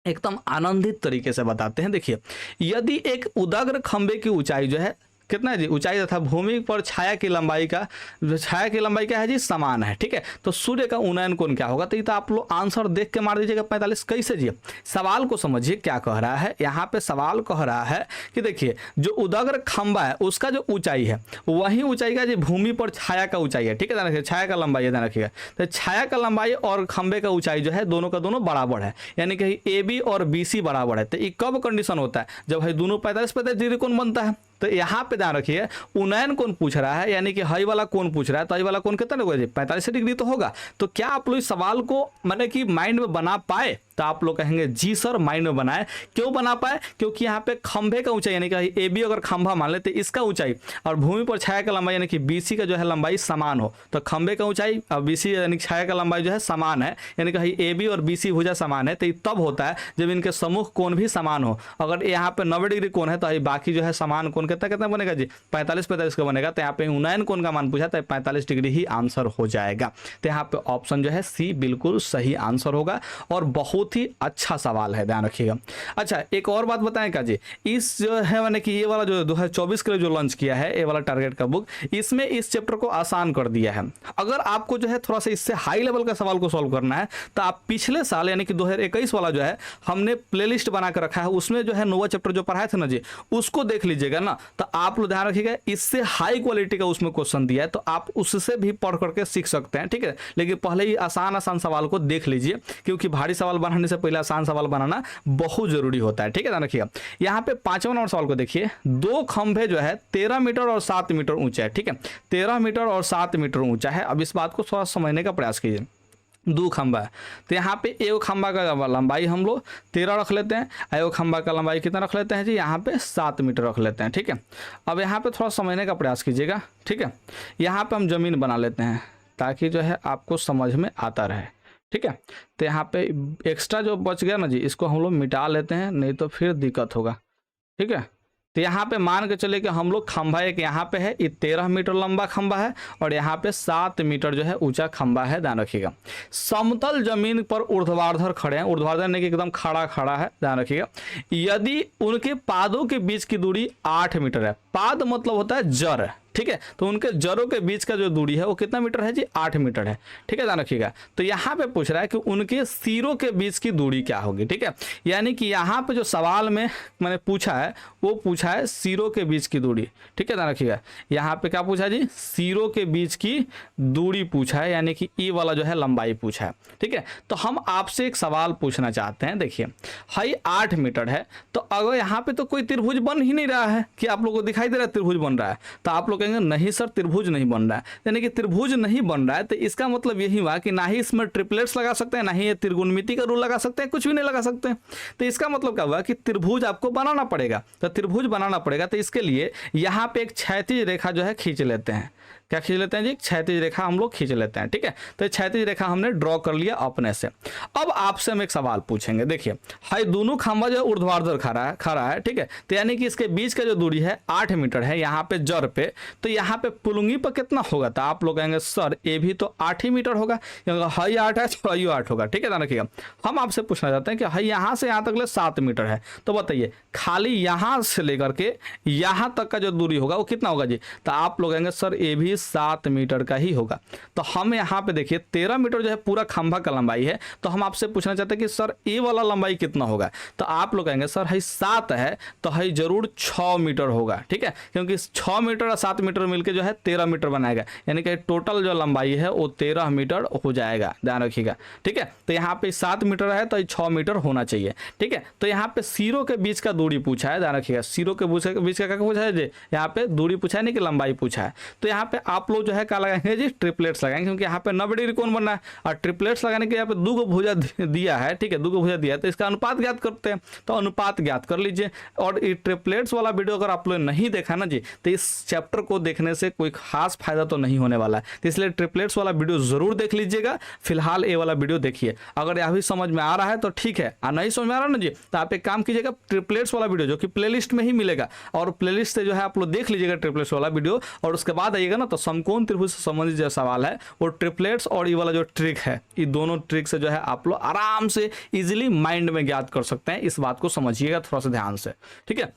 Speaker 1: एकदम आनंदित तरीके से बताते हैं। देखिए, यदि एक उदग्र खंबे की ऊंचाई जो है कितना है जी, ऊंचाई तथा भूमि पर छाया की लंबाई का, छाया की लंबाई क्या है जी, समान है। ठीक है, तो सूर्य का उन्नयन कोण क्या होगा, तो ये तो आप लोग आंसर देख के मार दीजिएगा 45। कैसे जी, सवाल को समझिए क्या कह रहा है। यहाँ पे सवाल कह रहा है कि देखिए जो उदग्र खंबा है उसका जो ऊंचाई है वही ऊंचाई का जी भूमि पर छाया का ऊंचाई है। ठीक है, ध्यान रखिए, छाया का लंबाई है, ध्यान रखिएगा। तो छाया का लंबाई और खंबे का ऊंचाई जो है दोनों का दोनों बराबर है, यानी कि AB और BC बराबर है। तो ये कब कंडीशन होता है, जब भाई दोनों 45 डिग्री कोण बनता है। तो यहाँ पे ध्यान रखिए, उन्नयन कोण पूछ रहा है, यानी कि हाई वाला कोण पूछ रहा है, तो हाई वाला कोण कितना होगा जी, 45 डिग्री तो होगा। तो क्या आप लोग इस सवाल को माने कि माइंड में बना पाए, तो आप लोग कहेंगे जी सर माइंड में बनाए। क्यों बना पाए, क्योंकि यहाँ पे खंभे का ऊंचाई यानी कि AB अगर खंभा मान लेते इसका ऊंचाई और भूमि पर छाया का लंबाई यानी कि BC का जो है लंबाई समान हो, तो खंभे का ऊंचाई और BC यानी छाया का लंबाई जो है समान है, यानी कि AB और BC भुजा समान है। तो ये तब होता है जब इनके सम्मुख कोण भी समान हो। अगर यहाँ पे 90 डिग्री कोण है, तो बाकी जो है समान कोण कितना कितना बनेगा जी, 45 का बनेगा। तो यहाँ पे उन्नयन कोण का मान पूछा, तो 45 डिग्री ही आंसर हो जाएगा। तो यहाँ पे ऑप्शन जो है C बिल्कुल सही आंसर होगा, और बहुत ही अच्छा सवाल है, ध्यान रखिएगा। अच्छा, एक और बात बताएं का जी, इस जो है मैंने कि ये वाला जो 2024 के लिए जो लॉन्च किया है, ये वाला टारगेट का बुक, इसमें इस चैप्टर को आसान कर दिया है। अगर आपको जो है थोड़ा सा इससे हाई लेवल का सवाल को सॉल्व करना है, तो आप पिछले साल यानी कि 2021 वाला जो है हमने प्लेलिस्ट बना कर रखा है, उसमें जो है नोवा चैप्टर जो पढ़ाए थे ना जी, उसको देख लीजिएगा ना। तो आप लोग ध्यान रखिएगा, इससे हाई क्वालिटी का उसमें क्वेश्चन दिया है, तो आप उससे भी पढ़ करके सीख सकते हैं। ठीक है, लेकिन पहले ही आसान आसान सवाल को देख लीजिए, क्योंकि भारी सवाल पढ़ने से पहले आसान सवाल बनाना बहुत जरूरी होता है, ठीक है, ध्यान रखिएगा। यहाँ पे 5वां नंबर सवाल को देखिए, 2 खंभे जो है 13 मीटर और 7 मीटर ऊंचा है, ठीक है, 13 मीटर और 7 मीटर ऊंचा है। अब इस बात को थोड़ा समझने का प्रयास कीजिए। 2 खंभा है, तो यहाँ पे एक खंभा का लंबाई हम लोग 13 रख लेते हैं, एक खंभा का लंबाई कितना रख लेते हैं जी, यहाँ पे 7 मीटर रख लेते हैं, ठीक है। अब यहाँ पे थोड़ा समझने का प्रयास कीजिएगा, ठीक है। यहाँ पे हम जमीन बना लेते हैं ताकि जो है आपको समझ में आता रहे, ठीक है। तो यहाँ पे एक्स्ट्रा जो बच गया ना जी, इसको हम लोग मिटा लेते हैं, नहीं तो फिर दिक्कत होगा, ठीक है। तो यहाँ पे मान के चले कि हम लोग खंभा एक यहाँ पे है, ये 13 मीटर लंबा खंभा है और यहाँ पे 7 मीटर जो है ऊंचा खंभा है, ध्यान रखिएगा। समतल जमीन पर ऊर्ध्वाधर खड़े हैं, ऊर्ध्वाधर नहीं कि एकदम खड़ा खड़ा है, ध्यान रखिएगा। यदि उनके पादों के बीच की दूरी 8 मीटर है, पाद मतलब होता है जड़, ठीक है, तो उनके जड़ों के बीच का जो दूरी है वो कितना मीटर है जी, 8 मीटर है, ठीक है, ध्यान रखिएगा। तो यहाँ पे पूछ रहा है कि उनके सिरों के बीच की दूरी क्या होगी, ठीक है। यानी कि यहाँ पे जो सवाल में मैंने पूछा है वो पूछा है सिरों के बीच की दूरी, ठीक है, ध्यान रखिएगा। यहाँ पे क्या पूछा जी, सिरों के बीच की दूरी पूछा है, यानी कि ई वाला जो है लंबाई पूछा है, ठीक है। तो हम आपसे एक सवाल पूछना चाहते हैं, देखिए हाई 8 मीटर है, तो अगर यहाँ पे तो कोई त्रिभुज बन ही नहीं रहा है, कि आप लोगों को दिखाई दे रहा है त्रिभुज बन रहा है, तो आप लोग कहेंगे नहीं सर त्रिभुज नहीं बन रहा है, यानी कि त्रिभुज नहीं बन रहा है, तो इसका मतलब यही हुआ कि ना ही इसमें ट्रिपलेट्स लगा सकते हैं, ना ही ये त्रिगुणमिति का रूल लगा सकते हैं, कुछ भी नहीं लगा सकते हैं। तो इसका मतलब क्या हुआ कि त्रिभुज आपको बनाना पड़ेगा, तो त्रिभुज बनाना पड़ेगा, तो इसके लिए यहाँ पे एक क्षैतिज रेखा जो है खींच लेते हैं। क्या खींच लेते हैं जी, क्षैतिज रेखा हम लोग खींच लेते हैं, ठीक है। तो क्षैतिज रेखा हमने ड्रॉ कर लिया अपने से। अब आपसे हम एक सवाल पूछेंगे, देखिए हाई दोनों खंभा जो है ऊर्ध्वाधर खड़ा है, ठीक है, तो यानी कि इसके बीच का जो दूरी है 8 मीटर है यहाँ पे जड़ पे, तो यहाँ पे पुलुंगी पर कितना होगा, तो आप लोग कहेंगे सर ये भी तो 8 ही मीटर होगा, हाई 8 है तो हाई 8 होगा, ठीक है, ध्यान रखिएगा। हम आपसे पूछना चाहते हैं कि हाई यहाँ से यहाँ तक ले 7 मीटर है, तो बताइए खाली यहाँ से लेकर के यहाँ तक का जो दूरी होगा वो कितना होगा जी, तो आप लोग कहेंगे सर ये भी 7 मीटर का ही होगा। तो हम यहाँ पे देखिए 13 मीटर जो है पूरा खंभा का लंबाई है, तो हम आपसे पूछना चाहते हैं कि सर ये वाला लंबाई कितना होगा, तो आप लोग कहेंगे सर हाई 7 है तो हाई जरूर 6 मीटर होगा, ठीक है, क्योंकि 6 मीटर और 7 मीटर मिलकर जो है 13 मीटर बनाएगा, यानी कि टोटल जो लंबाई है वो 13 मीटर हो जाएगा, ध्यान रखिएगा, ठीक है। तो यहाँ पे 7 मीटर है तो 6 मीटर होना चाहिए, ठीक है। तो यहाँ पे सिरों के बीच का दूरी पूछा है, ध्यान रखिएगा, सिरों के बीच का क्या पूछा है जी, यहाँ पे दूरी पूछा है, नहीं कि लंबाई पूछा है। तो यहाँ पे आप लोग जो है क्या लगाएंगे जी, ट्रिपलेट्स लगाएंगे, क्योंकि यहाँ पे 90 डिग्री कोण बन रहा है और ट्रिपलेट्स लगाने के यहाँ पे 2 भुजा दिया है, ठीक है, 2 भुजा दिया है, तो इसका अनुपात ज्ञात करते हैं, तो अनुपात ज्ञात कर लीजिए। और ये ट्रिपलेट्स वाला वीडियो अगर आप लोग नहीं देखा ना जी, तो इस चैप्टर को देखने से कोई खास फायदा तो नहीं होने वाला है, तो इसलिए ट्रिपलेट्स वाला वीडियो जरूर देख लीजिएगा। फिलहाल ये वाला वीडियो देखिए, अगर यह भी समझ में आ रहा है तो ठीक है, और नहीं समझ में आ रहा ना जी, तो आप एक काम कीजिएगा, ट्रिपलेट्स वाला वीडियो जो कि प्लेलिस्ट में ही मिलेगा, और प्लेलिस्ट से जो है आप लोग देख लीजिएगा ट्रिपलेट्स वाला वीडियो, और उसके बाद आइएगा ना तो समकोण त्रिभुज से संबंधित जो सवाल है वो ट्रिपलेट्स और ये वाला जो ट्रिक है, ये दोनों ट्रिक से जो है आप लोग आराम से इजीली माइंड में ज्ञात कर सकते हैं। इस बात को समझिएगा थोड़ा सा ध्यान से, ठीक है।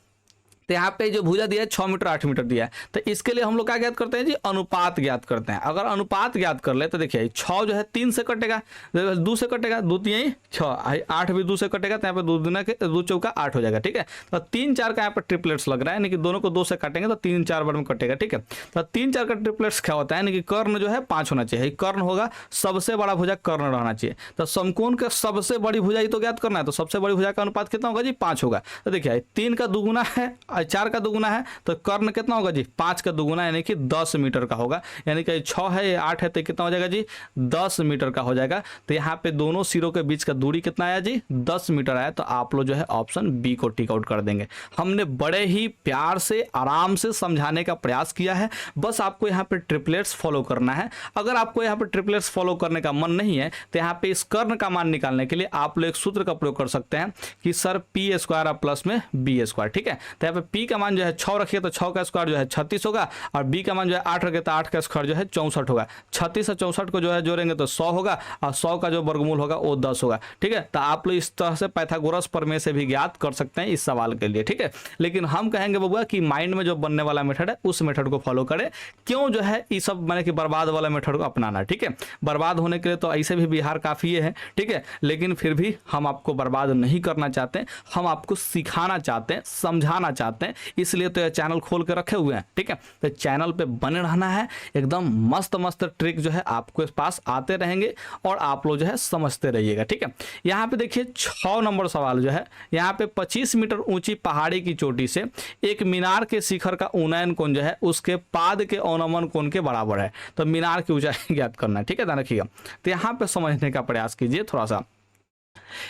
Speaker 1: तो यहाँ पे जो भुजा दिया है 6 मीटर 8 मीटर दिया है, तो इसके लिए हम लोग क्या ज्ञात करते हैं जी, अनुपात ज्ञात करते हैं। अगर अनुपात ज्ञात कर ले तो देखिए 6 जो है 3 से कटेगा, 2 से कटेगा, 2 3 6, 8 भी 2 से कटेगा, तो यहाँ पे 2 दूना के 2 चौका 8 हो जाएगा, ठीक है। तो 3 4 का यहाँ पर ट्रिपलेट्स लग रहा है, यानी कि दोनों को 2 से काटेंगे तो 3 4 बार में कटेगा, ठीक है। तो 3 4 का ट्रिपलेट्स क्या होता है, यानी कि कर्ण जो है 5 होना चाहिए, कर्ण होगा, सबसे बड़ा भुजा कर्ण रहना चाहिए। तो समकोण का सबसे बड़ी भुजा ही तो ज्ञात करना है, तो सबसे बड़ी भुजा का अनुपात कितना होगा जी, 5 होगा। तो देखिए 3 का दुगुना है, 4 का दुगुना है, तो कर्ण कितना होगा जी, 5 का दुगुना यानी कि 10 मीटर का होगा, यानी कि 6 है 8 है तो कितना हो जाएगा जी, 10 मीटर का हो जाएगा। तो यहाँ पे दोनों सिरों के बीच का दूरी कितना आया जी, 10 मीटर आया। तो आप लोग जो है ऑप्शन बी को टिक आउट कर देंगे। हमने बड़े ही प्यार से आराम से समझाने का प्रयास किया है, बस आपको यहाँ पे ट्रिपलेट्स फॉलो करना है। अगर आपको यहाँ पे ट्रिपलेट्स फॉलो करने का मन नहीं है तो यहाँ पे इस कर्ण का मान निकालने के लिए आप लोग एक सूत्र का प्रयोग कर सकते हैं कि सर पी स्क्वायर प्लस में बी स्क्वायर, ठीक है। तो यहाँ पे पी का मान जो है 6 रखिए तो 6 का स्क्वायर जो है 36 होगा, और बी का मान जो है 8 रखे तो 8 का स्क्वायर जो है 64 होगा। 36 और 64 को जो है जोड़ेंगे तो 100 होगा, और 100 का जो वर्गमूल होगा वो 10 होगा, ठीक है। तो आप लोग इस तरह से पाइथागोरस प्रमेय से भी ज्ञात कर सकते हैं इस सवाल के लिए, ठीक है। लेकिन हम कहेंगे बबुआ कि माइंड में जो बनने वाला मेथड है उस मेथड को फॉलो करें, क्यों जो है ये सब मैंने कि बर्बाद वाला मेथड को अपनाना, ठीक है। बर्बाद होने के लिए तो ऐसे भी बिहार काफ़ी है, ठीक है, लेकिन फिर भी हम आपको बर्बाद नहीं करना चाहते, हम आपको सिखाना चाहते हैं, समझाना चाहते हैं। चाहते हैं, इसलिए तो ये चैनल खोल के रखे हुए हैं। ठीक है, तो चैनल पे बने रहना है, एकदम मस्त मस्त ट्रिक जो है आपके पास आते रहेंगे और आप लोग जो है समझते रहिएगा। ठीक है, यहाँ पे देखिए 6 नंबर सवाल जो है, यहाँ पे 25 मीटर ऊंची पहाड़ी की चोटी से एक मीनार के शिखर का उन्नयन कोण जो है उसके पाद के अवनमन कोण के बराबर है। तो मीनार की ऊंचाई ज्ञात करना है। ठीक है, ध्यान रखिएगा। तो यहाँ पे समझने का प्रयास कीजिए थोड़ा सा।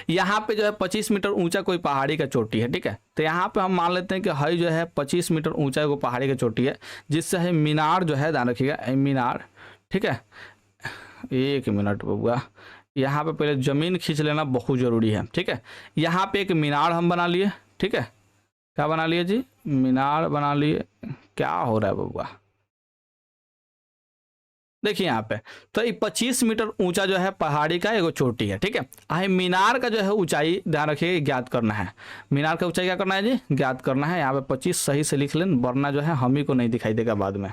Speaker 1: यहाँ पे जो है 25 मीटर ऊंचा कोई पहाड़ी का चोटी है। ठीक है, तो यहाँ पे हम मान लेते हैं कि हाई जो है 25 मीटर ऊंचा कोई पहाड़ी का चोटी है, जिससे है मीनार जो है, ध्यान रखिएगा मीनार। ठीक है, 1 मिनट बबुआ, यहाँ पे पहले जमीन खींच लेना बहुत जरूरी है। ठीक है, यहाँ पे एक मीनार हम बना लिए। ठीक है, क्या बना लिए जी? मीनार बना लिए। क्या हो रहा है बबुआ? देखिए यहाँ पे तो ये 25 मीटर ऊंचा जो है पहाड़ी का एगो चोटी है। ठीक है, आई मीनार का जो है ऊंचाई ध्यान रखिए ज्ञात करना है। मीनार का ऊंचाई क्या करना है जी? ज्ञात करना है। यहाँ पे 25 सही से लिख लें, वरना जो है हम ही को नहीं दिखाई देगा बाद में।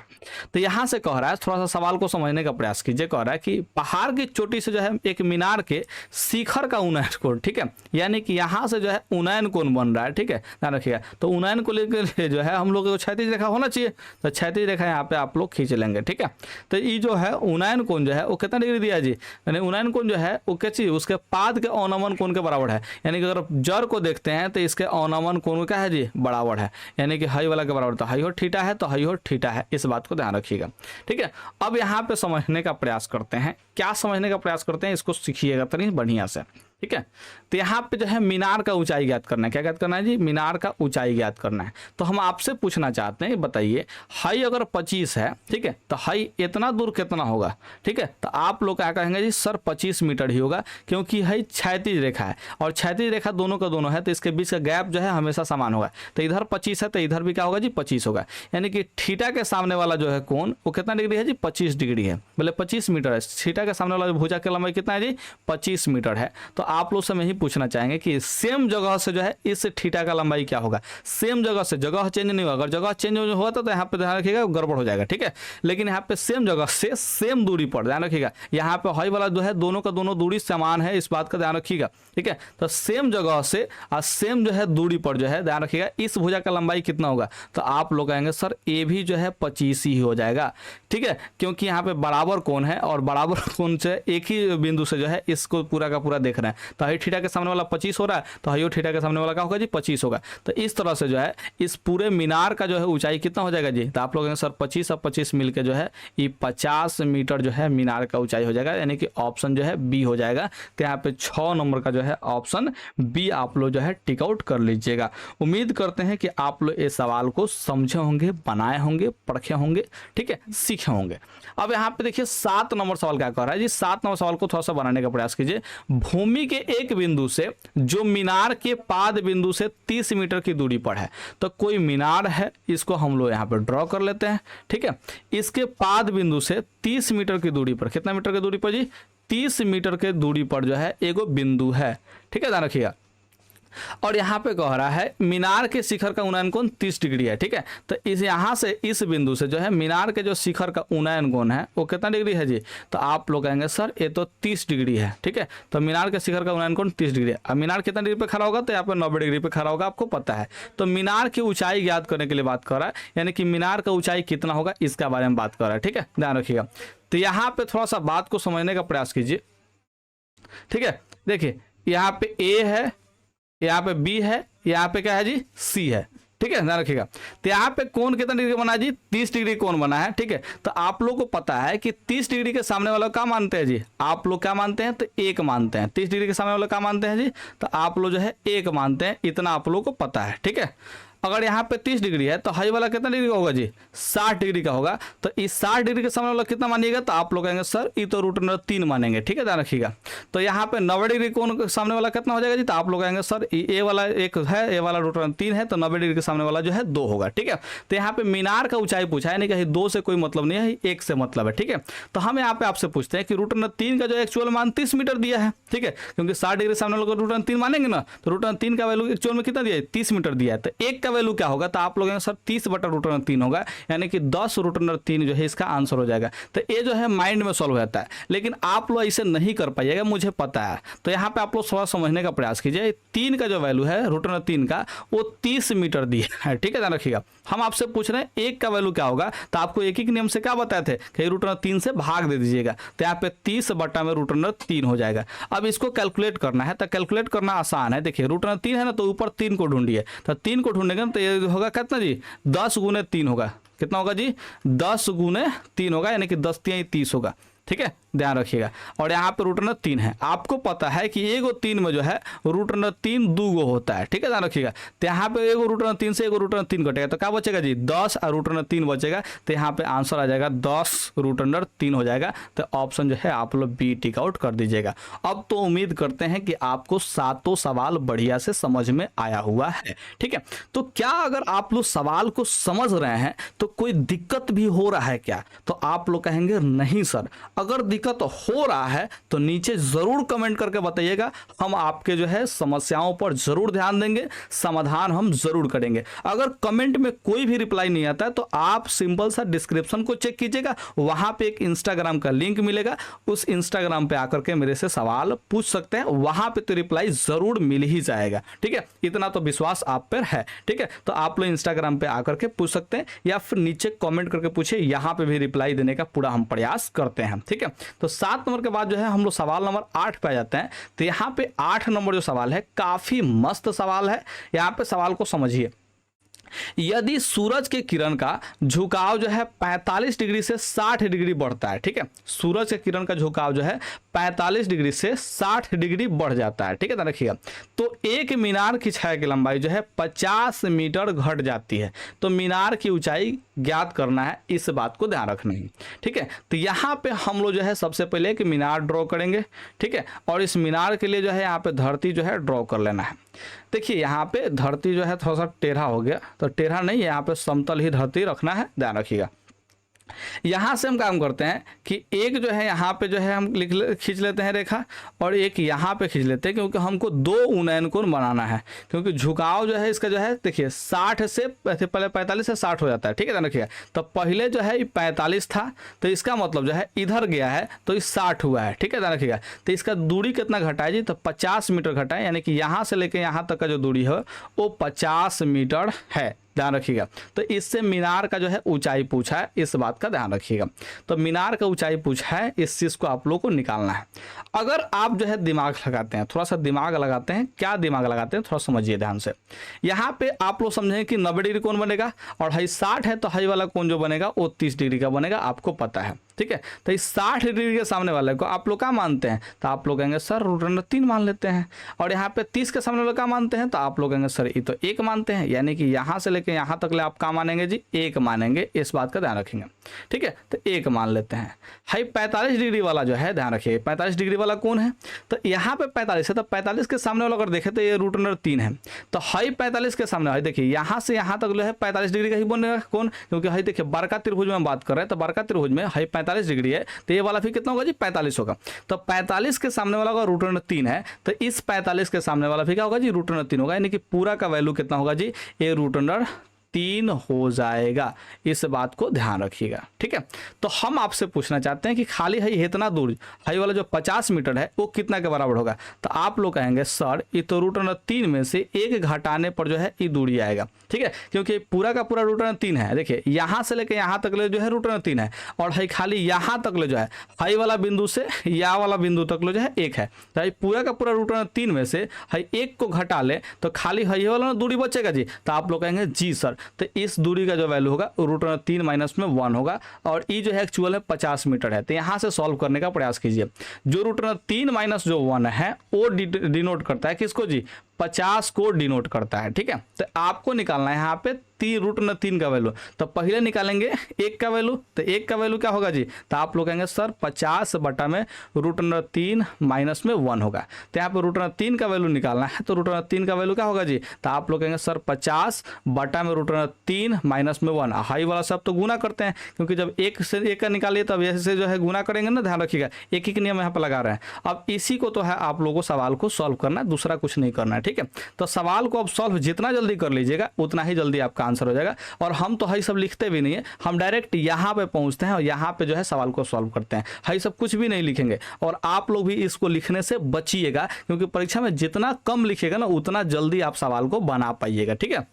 Speaker 1: तो यहाँ से कह रहा है, थोड़ा सा सवाल को समझने का प्रयास कीजिए। कह रहा है कि पहाड़ की चोटी से जो है एक मीनार के शिखर का उन्नयन कोण, ठीक है, यानी कि यहाँ से जो है उन्नयन कोण बन रहा है। ठीक है, ध्यान रखिएगा। तो उन्नयन को लेकर जो है हम लोग को क्षैतिज रेखा होना चाहिए, तो क्षैतिज रेखा यहाँ पे आप लोग खींच लेंगे। ठीक है, तो ये जो है उन्नयन कोण जो है वो कितना डिग्री दिया जी? यानी उन्नयन कोण जो है वो क्या चीज? उसके पाद के अवनमन कोण के बराबर है। यानी कि अगर जड़ को देखते हैं तो इसके अवनमन कोण क्या है जी? बराबर है। यानी कि हाई वाला के बराबर, तो हाई हो थीटा है तो हाई हो थीटा है। इस बात को ध्यान रखिएगा। ठीक है, अब यहाँ पे समझने का प्रयास करते हैं। क्या समझने का प्रयास करते हैं, इसको सीखिएगा तनी बढ़िया से। ठीक है, तो यहाँ पे जो है मीनार का ऊंचाई ज्ञात करना है। क्या ज्ञात करना है जी? मीनार का ऊंचाई ज्ञात करना है। तो हम आपसे पूछना चाहते हैं, बताइए हाई अगर 25 है, ठीक है, तो हाई इतना दूर कितना होगा? ठीक है, तो आप लोग क्या कहेंगे जी? सर 25 मीटर ही होगा, क्योंकि हाई क्षैतिज रेखा है और क्षैतिज रेखा दोनों का दोनों है, तो इसके बीच का गैप जो है हमेशा समान होगा। तो इधर 25 है तो इधर भी क्या होगा जी? 25 होगा। यानी कि थीटा के सामने वाला जो है कोण वो कितना डिग्री है जी? 25 डिग्री है। बोले 25 मीटर है। थीटा के सामने वाला भुजा की लंबाई कितना है जी? 25 मीटर है। तो आप लोग से मैं ही पूछना चाहेंगे कि सेम जगह से जो है इस थीटा का लंबाई क्या होगा? सेम जगह से, जगह चेंज नहीं होगा। अगर जगह चेंज हुआ तो यहाँ पे ध्यान रखिएगा गड़बड़ हो जाएगा। ठीक है, लेकिन यहाँ पे सेम जगह से सेम दूरी पर ध्यान रखिएगा। यहाँ पे हाई वाला जो है दोनों का दोनों दूरी समान है, इस बात का ध्यान रखिएगा। ठीक है, तो सेम जगह से और सेम जो है दूरी पर जो है ध्यान रखिएगा इस भुजा का लंबाई कितना होगा? तो आप लोग कहेंगे सर ये भी जो है 25 ही हो जाएगा। ठीक है, क्योंकि यहाँ पे बराबर कोण है और बराबर कोण से एक ही बिंदु से जो है इसको पूरा का पूरा देख रहे हैं। तो हाई थीटा के सामने वाला 25 हो रहा है, तो हाई थीटा के सामने वाला क्या होगा जी? 25 होगा। तो इस तरह से जो है इस पूरे मीनार का जो है ऊंचाई कितना हो जाएगा जी? तो आप लोग सर 25 और 25 मिलकर जो है ये 50 मीटर जो है मीनार का ऊंचाई हो जाएगा। यानी कि ऑप्शन जो है बी हो जाएगा। तो यहाँ पे 6 नंबर का जो है ऑप्शन बी आप लोग जो है टिक आउट कर लीजिएगा। उम्मीद करते हैं कि आप लोग इस सवाल को समझे होंगे, बनाए होंगे, पढ़े होंगे, ठीक है, सीखे होंगे। अब यहाँ पे देखिए 7 नंबर सवाल क्या कह रहा है जी? 7 नंबर सवाल को थोड़ा सा बनाने का प्रयास कीजिए। भूमि के एक बिंदु से जो मीनार के पाद बिंदु से 30 मीटर की दूरी पर है, तो कोई मीनार है, इसको हम लोग यहाँ पे ड्रॉ कर लेते हैं। ठीक है, इसके पाद बिंदु से 30 मीटर की दूरी पर, कितना मीटर की दूरी पर जी? 30 मीटर के दूरी पर जो है एगो बिंदु है। ठीक है, ध्यान रखिएगा। और यहाँ पे कह रहा है मीनार के शिखर का उन्नयन कोण 30 डिग्री है। ठीक है, तो इस यहाँ से इस बिंदु से जो है मीनार के जो शिखर का उन्नयन कोण है वो कितना डिग्री है जी? तो आप लोग कहेंगे सर ये तो 30 डिग्री है। ठीक है, तो मीनार के शिखर का उन्नयन कोण 30 डिग्री है। अब मीनार कितना डिग्री पे खड़ा होगा? तो यहाँ पे 90 डिग्री पे खड़ा होगा, आपको पता है। तो मीनार की ऊंचाई ज्ञात करने के लिए बात कर रहा है, यानी कि मीनार का ऊंचाई कितना होगा इसके बारे में बात कर रहा है। ठीक है, ध्यान रखिएगा। तो यहाँ पे थोड़ा सा बात को समझने का प्रयास कीजिए। ठीक है, देखिए यहाँ पे ए है, यहाँ पे बी है, यहाँ पे क्या है जी? सी है। ठीक है, ध्यान रखिएगा। तो यहाँ पे कोण कितना डिग्री बना है जी? 30 डिग्री कोण बना है। ठीक है, तो आप लोग को पता है कि 30 डिग्री के सामने वाला क्या मानते हैं जी? आप लोग क्या मानते हैं? तो 1 मानते हैं। 30 डिग्री के सामने वाला क्या मानते हैं जी? तो आप लोग जो है 1 मानते हैं। इतना आप लोग को पता है। ठीक है, अगर यहाँ पे 30 डिग्री है तो हाई वाला कितना डिग्री का होगा जी? 60 डिग्री का होगा। तो इस 60 डिग्री के सामने वाला कितना मानिएगा? तो आप लोग कहेंगे सर ये तो √3 मानेंगे। ठीक है, ध्यान रखिएगा। तो यहाँ पे 90 डिग्री कोण सामने वाला कितना हो जाएगा जी? तो आप लोग कहेंगे सर ए वाला 1 है, ए वाला √3 है, तो 90 डिग्री के सामने वाला जो है 2 होगा। ठीक है, तो यहाँ पे मीनार का ऊंचाई पूछा है, नहीं कहीं 2 से कोई मतलब नहीं है, 1 से मतलब है। ठीक है, तो हम यहाँ पे आपसे पूछते हैं कि √3 का जो एक्चुअल मान 30 मीटर दिया है। ठीक है, क्योंकि 60 डिग्री सामने वाला √3 मानेंगे ना, तो √3 का वैल्यू एक्चुअल में कितना दिया है? 30 मीटर दिया है। तो 1 का वैल्यू क्या होगा, तो आप लोग सर 30/√3 होगा, यानी कि 10√3 जो है इसका आंसर हो जाएगा। तो ये जो है माइंड में सॉल्व हो जाता है, लेकिन आप लोग इसे नहीं कर पाइएगा, मुझे पता है। तो यहाँ पे आप लोग थोड़ा समझने का प्रयास कीजिए। 3 का जो वैल्यू है √3 का वो 30 मीटर दिया है, ठीक है, ध्यान रखिएगा। हम आपसे पूछ रहे हैं 1 का वैल्यू क्या होगा, तो आपको एक ही नियम से क्या बताए थे कि √3 से भाग दे दीजिएगा, तो यहाँ पे 30/√3 हो जाएगा। अब इसको कैलकुलेट करना है, तो कैलकुलेट करना आसान है। देखिए √3 है ना, तो ऊपर 3 को ढूंढिए, तो 3 को ढूंढेंगे तो ये होगा कितना जी, 10 × 3 होगा। कितना होगा जी, 10 × 3 होगा, यानी कि 10 × 30 होगा, ठीक है, ध्यान रखिएगा। और यहाँ पे √3 है, आपको पता है कि एगो 3 में जो है √3 2 गो होता है, ठीक है, ध्यान रखिएगा। तो यहाँ पे एगो √3 से एगो √3 घटेगा, तो क्या बचेगा जी, 10 और √3 बचेगा। तो यहाँ पे आंसर आ जाएगा 10√3 हो जाएगा। तो ऑप्शन जो है आप लोग बी टिक आउट कर दीजिएगा। अब तो उम्मीद करते हैं कि आपको सातों सवाल बढ़िया से समझ में आया हुआ है, ठीक है। तो क्या अगर आप लोग सवाल को समझ रहे हैं तो कोई दिक्कत भी हो रहा है क्या, तो आप लोग कहेंगे नहीं सर, अगर दिक्कत हो रहा है तो नीचे जरूर कमेंट करके बताइएगा, हम आपके जो है समस्याओं पर जरूर ध्यान देंगे, समाधान हम जरूर करेंगे। अगर कमेंट में कोई भी रिप्लाई नहीं आता है तो आप सिंपल सा डिस्क्रिप्शन को चेक कीजिएगा, वहां पे एक इंस्टाग्राम का लिंक मिलेगा, उस इंस्टाग्राम पे आकर के मेरे से सवाल पूछ सकते हैं, वहां पे तो रिप्लाई जरूर मिल ही जाएगा, ठीक है, इतना तो विश्वास आप पर है, ठीक है। तो आप लोग इंस्टाग्राम पे आकर के पूछ सकते हैं या फिर नीचे कमेंट करके पूछे, यहां पे भी रिप्लाई देने का पूरा हम प्रयास करते हैं, ठीक है। तो 7 नंबर के बाद जो है हम लोग सवाल नंबर 8 पे आ जाते हैं। तो यहाँ पे 8 नंबर जो सवाल है काफी मस्त सवाल है। यहाँ पे सवाल को समझिए, यदि सूरज के किरण का झुकाव जो है 45 डिग्री से 60 डिग्री बढ़ता है, ठीक है, सूरज के किरण का झुकाव जो है 45 डिग्री से 60 डिग्री बढ़ जाता है, ठीक है, ध्यान रखिएगा। तो एक मीनार की छाया की लंबाई जो है 50 मीटर घट जाती है, तो मीनार की ऊंचाई ज्ञात करना है, इस बात को ध्यान रखना है, ठीक है। तो यहाँ पे हम लोग जो है सबसे पहले एक मीनार ड्रॉ करेंगे, ठीक है, और इस मीनार के लिए जो है यहाँ पे धरती जो है ड्रॉ कर लेना है। देखिए यहाँ पे धरती जो है थोड़ा सा टेढ़ा हो गया, तो टेढ़ा नहीं, यहाँ पे समतल ही धरती रखना है, ध्यान रखिएगा। यहाँ से हम काम करते हैं कि एक जो है यहाँ पे जो है हम खींच लेते हैं रेखा, और एक यहाँ पे खींच लेते हैं, क्योंकि हमको 2 उन्नयन कोण बनाना है, क्योंकि झुकाव जो है इसका जो है देखिए 60 से पहले 45 से 60 हो जाता है, ठीक है, ध्यान रखिएगा। तो पहले जो है 45 था, तो इसका मतलब जो है इधर गया है तो इस 60 हुआ है, ठीक है, ध्यान रखिएगा। तो इसका दूरी कितना घटाए जी, तो 50 मीटर घटाए, यानी कि यहाँ से लेकर यहाँ तक का जो दूरी है वो 50 मीटर है, ध्यान रखिएगा। तो इससे मीनार का जो है ऊंचाई पूछा है, इस बात का ध्यान रखिएगा। तो मीनार का ऊंचाई पूछा है, इस चीज को आप लोग को निकालना है। अगर आप जो है दिमाग लगाते हैं, थोड़ा सा दिमाग लगाते हैं, क्या दिमाग लगाते हैं थोड़ा समझिए ध्यान से। यहाँ पे आप लोग समझेंगे कि 90 डिग्री कोण बनेगा, और हाई 60 है तो हाई वाला कोण जो बनेगा वो 30 डिग्री का बनेगा, आपको पता है, ठीक है। तो इस 60 डिग्री के सामने वाले को आप लोग क्या मानते हैं, तो आप लोग कहेंगे सर √3 मान लेते हैं। और यहाँ पे 30 के सामने वाले क्या मानते हैं, तो आप लोग कहेंगे सर ये तो 1 मानते हैं, यानी कि यहाँ से लेकर यहाँ तक ले आप क्या मानेंगे जी, 1 मानेंगे, इस बात का ध्यान रखेंगे, ठीक है। तो 1 मान लेते हैं। हाई 45 डिग्री वाला जो है, ध्यान रखिए 45 डिग्री वाला कौन है, तो यहाँ पे 45 है, तो 45 के सामने वाला अगर देखें तो ये √3 है। तो हाई 45 के सामने, देखिए यहाँ से यहाँ तक जो है 45 डिग्री का ही बनेगा कौन, क्योंकि हाई देखिए बड़का त्रिभुज में बात कर रहे हैं, तो बड़का त्रिभुज में हाई 45 डिग्री है, तो ये वाला फिर कितना होगा जी, 45 होगा। तो 45 के सामने वाला होगा √3 है, तो इस 45 के सामने वाला फिर क्या होगा जी, √3 होगा, यानी कि पूरा का वैल्यू कितना होगा जी, ये √3 हो जाएगा, इस बात को ध्यान रखिएगा, ठीक है। तो हम आपसे पूछना चाहते हैं कि खाली है इतना दूर, हाई वाला जो 50 मीटर है वो कितना के बराबर होगा, तो आप लोग कहेंगे सर ये तो √3 में से 1 घटाने पर जो है ये दूरी आएगा, ठीक है, क्योंकि पूरा का पूरा √3 है। देखिए यहाँ से लेकर यहाँ तक ले जो है √3 है, और हाई खाली यहाँ तक ले जो है हाई वाला बिंदु से या वाला बिंदु तक ले जो है 1 है, तो हाई पूरा का पूरा √3 में से हाई 1 को घटा ले तो खाली हाई वाला दूरी बचेगा जी, तो आप लोग कहेंगे जी सर, तो इस दूरी का जो वैल्यू होगा √3 माइनस में 1 होगा, और ये जो है एक्चुअल है 50 मीटर है। तो यहाँ से सॉल्व करने का प्रयास कीजिए। जो √3 माइनस जो 1 है वो डिनोट करता है किसको जी, 50 को डिनोट करता है, ठीक है। तो आपको निकालना है यहाँ पे √3 का वैल्यू, तो पहले निकालेंगे 1 का वैल्यू, तो 1 का वैल्यू क्या होगा जी, तो आप लोग कहेंगे सर 50 बटा में √3 माइनस में 1 होगा। तो यहाँ पे √3 का वैल्यू निकालना है, तो √3 का वैल्यू क्या होगा जी, तो आप लोग कहेंगे सर 50 बटा में √3 माइनस में 1। हाई वाला सब तो गुना करते हैं, क्योंकि जब 1 से 1 का निकालिए तब ऐसे जो है गुना करेंगे ना, ध्यान रखिएगा, एक नियम यहाँ पर लगा रहे हैं। अब इसी को तो है आप लोगों को सवाल को सॉल्व करना है, दूसरा कुछ नहीं करना है, ठीक है। तो सवाल को आप सॉल्व जितना जल्दी कर लीजिएगा उतना ही जल्दी आपका आंसर हो जाएगा। और हम तो है सब लिखते भी नहीं है, हम डायरेक्ट यहाँ पे पहुँचते हैं और यहाँ पे जो है सवाल को सॉल्व करते हैं, है सब कुछ भी नहीं लिखेंगे। और आप लोग भी इसको लिखने से बचिएगा, क्योंकि परीक्षा में जितना कम लिखिएगा ना उतना जल्दी आप सवाल को बना पाइएगा, ठीक है।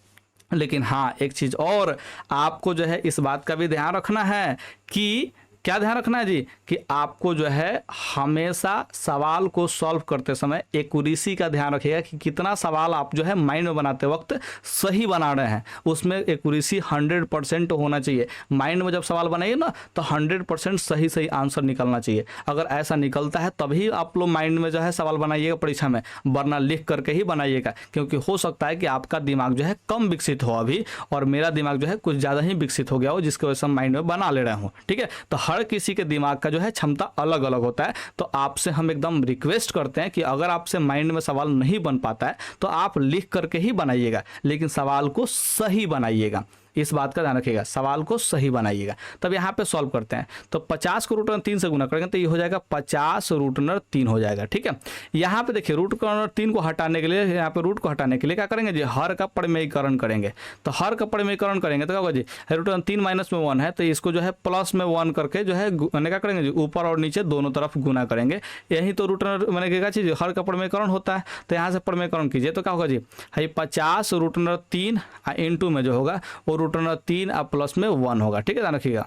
Speaker 1: लेकिन हाँ, एक चीज़ और आपको जो है इस बात का भी ध्यान रखना है कि क्या ध्यान रखना है जी, कि आपको जो है हमेशा सवाल को सॉल्व करते समय एक्यूरेसी का ध्यान रखिएगा कि कितना सवाल आप जो है माइंड में बनाते वक्त सही बना रहे हैं। उसमें एक्यूरेसी 100% होना चाहिए। माइंड में जब सवाल बनाइए ना तो 100% सही सही आंसर निकलना चाहिए। अगर ऐसा निकलता है तभी आप लोग माइंड में जो है सवाल बनाइएगा परीक्षा में, वरना लिख करके ही बनाइएगा। क्योंकि हो सकता है कि आपका दिमाग जो है कम विकसित हो अभी, और मेरा दिमाग जो है कुछ ज़्यादा ही विकसित हो गया हो, जिसकी वजह से हम माइंड में बना ले रहे हो, ठीक है। तो हर किसी के दिमाग का जो है क्षमता अलग अलग होता है। तो आपसे हम एकदम रिक्वेस्ट करते हैं कि अगर आपसे माइंड में सवाल नहीं बन पाता है तो आप लिख करके ही बनाइएगा, लेकिन सवाल को सही बनाइएगा। इस बात का ध्यान रखिएगा, सवाल को सही बनाइएगा। तब यहाँ पे सॉल्व करते हैं तो 50 को √3 से गुना करेंगे तो ये हो जाएगा 50 √3 हो जाएगा, ठीक है। यहाँ पे देखिए √3 को हटाने के लिए, यहाँ पे रूट को हटाने के लिए क्या करेंगे जी, हर का परिमेयीकरण करेंगे। तो हर का परिमेयीकरण करेंगे तो क्या होगा जी, √3 माइनस में 1 है तो इसको जो है प्लस में 1 करके जो है मैंने क्या करेंगे जी, ऊपर और नीचे दोनों तरफ गुना करेंगे। यही तो रूट मैंने क्या चीज़ हर का परिमेयीकरण होता है। तो यहाँ से परिमेयीकरण कीजिए तो क्या होगा जी, 50 √3 इंटू में जो होगा वो √3 अब प्लस में 1 होगा, ठीक है, ध्यान रखिएगा।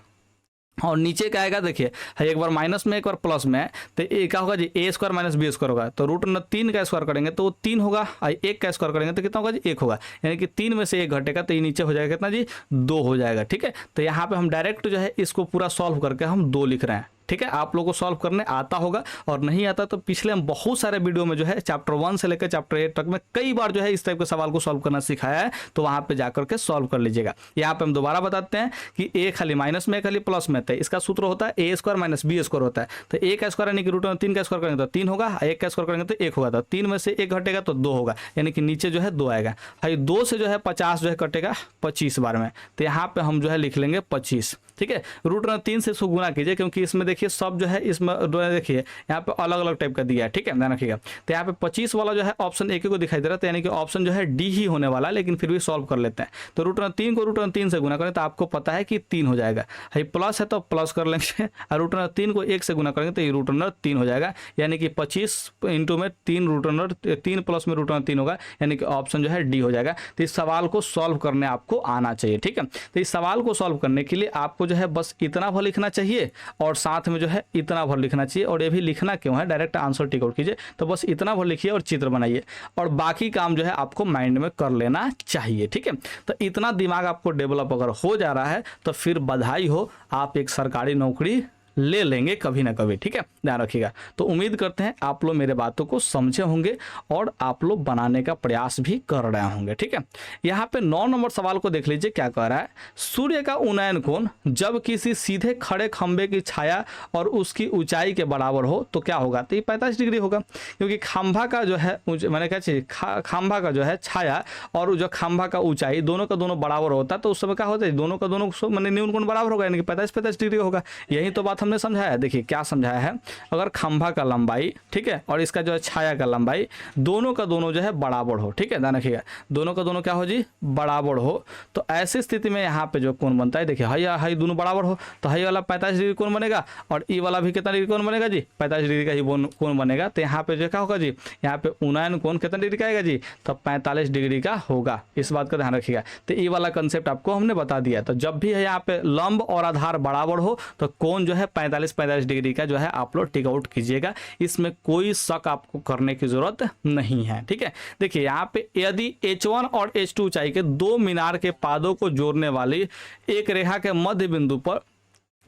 Speaker 1: और नीचे क्या आएगा देखिए, एक बार माइनस में एक बार प्लस में है तो ये क्या होगा जी, a² माइनस b² होगा। तो √3 का स्क्वायर करेंगे तो वो 3 होगा, 1 का स्क्वायर करेंगे तो कितना होगा जी, 1 होगा। यानी कि 3 में से 1 घटेगा तो ये नीचे हो जाएगा कितना जी, 2 हो जाएगा, ठीक है। तो यहाँ पे हम डायरेक्ट जो है इसको पूरा सॉल्व करके हम 2 लिख रहे हैं, ठीक है। आप लोगों को सॉल्व करने आता होगा, और नहीं आता तो पिछले हम बहुत सारे वीडियो में जो है चैप्टर 1 से लेकर चैप्टर 8 तक में कई बार जो है इस टाइप के सवाल को सॉल्व करना सिखाया है, तो वहां पे जाकर के सॉल्व कर लीजिएगा। यहाँ पे हम दोबारा बताते हैं कि a खाली माइनस में, खाली प्लस में, इसका सूत्र होता है a² माइनस b² होता है। तो a का स्क्वायर यानी कि √3 का स्क्वायर करेंगे तो 3 होगा, 1 का स्क्वायर करेंगे तो 1 होगा। तो 3 में से 1 घटेगा तो 2 होगा, यानी कि नीचे जो है 2 आएगा। 2 से जो है 50 जो है कटेगा 25 बार में, तो यहाँ पे हम जो है लिख लेंगे 25, ठीक है। √3 से इसको गुना कीजिए, क्योंकि इसमें देखिए सब जो है इसमें देखिए यहाँ पे अलग अलग टाइप का दिया है, ठीक है, ध्यान रखिएगा। तो यहाँ पे 25 वाला जो है ऑप्शन एक को दिखाई दे रहा है, तो यानी कि ऑप्शन जो है डी ही होने वाला है, लेकिन फिर भी सॉल्व कर लेते हैं। तो √3 को √3 से गुना करें तो आपको पता है कि 3 हो जाएगा। प्लस है तो प्लस कर लेंगे, और √3 को 1 से गुना करेंगे तो ये √3 हो जाएगा। यानी कि 25 इंटू में 3 प्लस में √3 होगा, यानी कि ऑप्शन जो है डी हो जाएगा। तो इस सवाल को सॉल्व करने आपको आना चाहिए, ठीक है। तो इस सवाल को सॉल्व करने के लिए आपको जो है बस इतना भर लिखना चाहिए, और साथ में जो है इतना भर लिखना चाहिए। और ये भी लिखना क्यों है, डायरेक्ट आंसर टिक आउट कीजिए। तो बस इतना भर लिखिए और चित्र बनाइए, और बाकी काम जो है आपको माइंड में कर लेना चाहिए, ठीक है। तो इतना दिमाग आपको डेवलप अगर हो जा रहा है तो फिर बधाई हो, आप एक सरकारी नौकरी ले लेंगे कभी ना कभी, ठीक है, ध्यान रखिएगा। तो उम्मीद करते हैं आप लोग मेरे बातों को समझे होंगे और आप लोग बनाने का प्रयास भी कर रहे होंगे, ठीक है। यहाँ पे 9 नंबर सवाल को देख लीजिए, क्या कह रहा है। सूर्य का उन्नयन कोण जब किसी सीधे खड़े खंभे की छाया और उसकी ऊंचाई के बराबर हो तो क्या होगा, तो ये 45 डिग्री होगा। क्योंकि खंभा का जो है मैंने क्या चाहिए, खंभा का जो है छाया और जो खंभा का ऊंचाई दोनों का दोनों बराबर होता है, तो उस समय क्या होता है, दोनों का दोनों मैंने न्यून कोण बराबर होगा, यानी कि 45 डिग्री होगा। यही तो बात हमने समझाया है। देखिए क्या समझाया है, अगर खंभा का लंबाई, ठीक है, और इसका जो है छाया का लंबाई दोनों का दोनों जो है बराबर हो, ठीक है, ध्यान रखिएगा, दोनों का दोनों क्या हो जी, बराबर हो, तो ऐसी स्थिति में यहाँ पे जो कोण बनता है, देखिए हाई दोनों बराबर हो तो हाई वाला 45 डिग्री कोण बनेगा, और ई वाला भी कितना डिग्री कोण बनेगा जी, 45 डिग्री का ही कोण बनेगा। तो यहाँ पे जो क्या होगा जी, यहाँ पे उन्नयन कोण कितना डिग्री का आएगा जी, तो 45 डिग्री का होगा। इस बात का ध्यान रखिएगा। तो ई वाला कंसेप्ट आपको हमने बता दिया। तो जब भी है यहाँ पे लंब और आधार बराबर हो तो कोण जो है 45 डिग्री का जो है आप लोग टिक आउट कीजिएगा, इसमें कोई शक आपको करने की जरूरत नहीं है, ठीक है। देखिए यहाँ पे यदि H1 और H2 ऊंचाई के 2 मीनार के पादों को जोड़ने वाली एक रेखा के मध्य बिंदु पर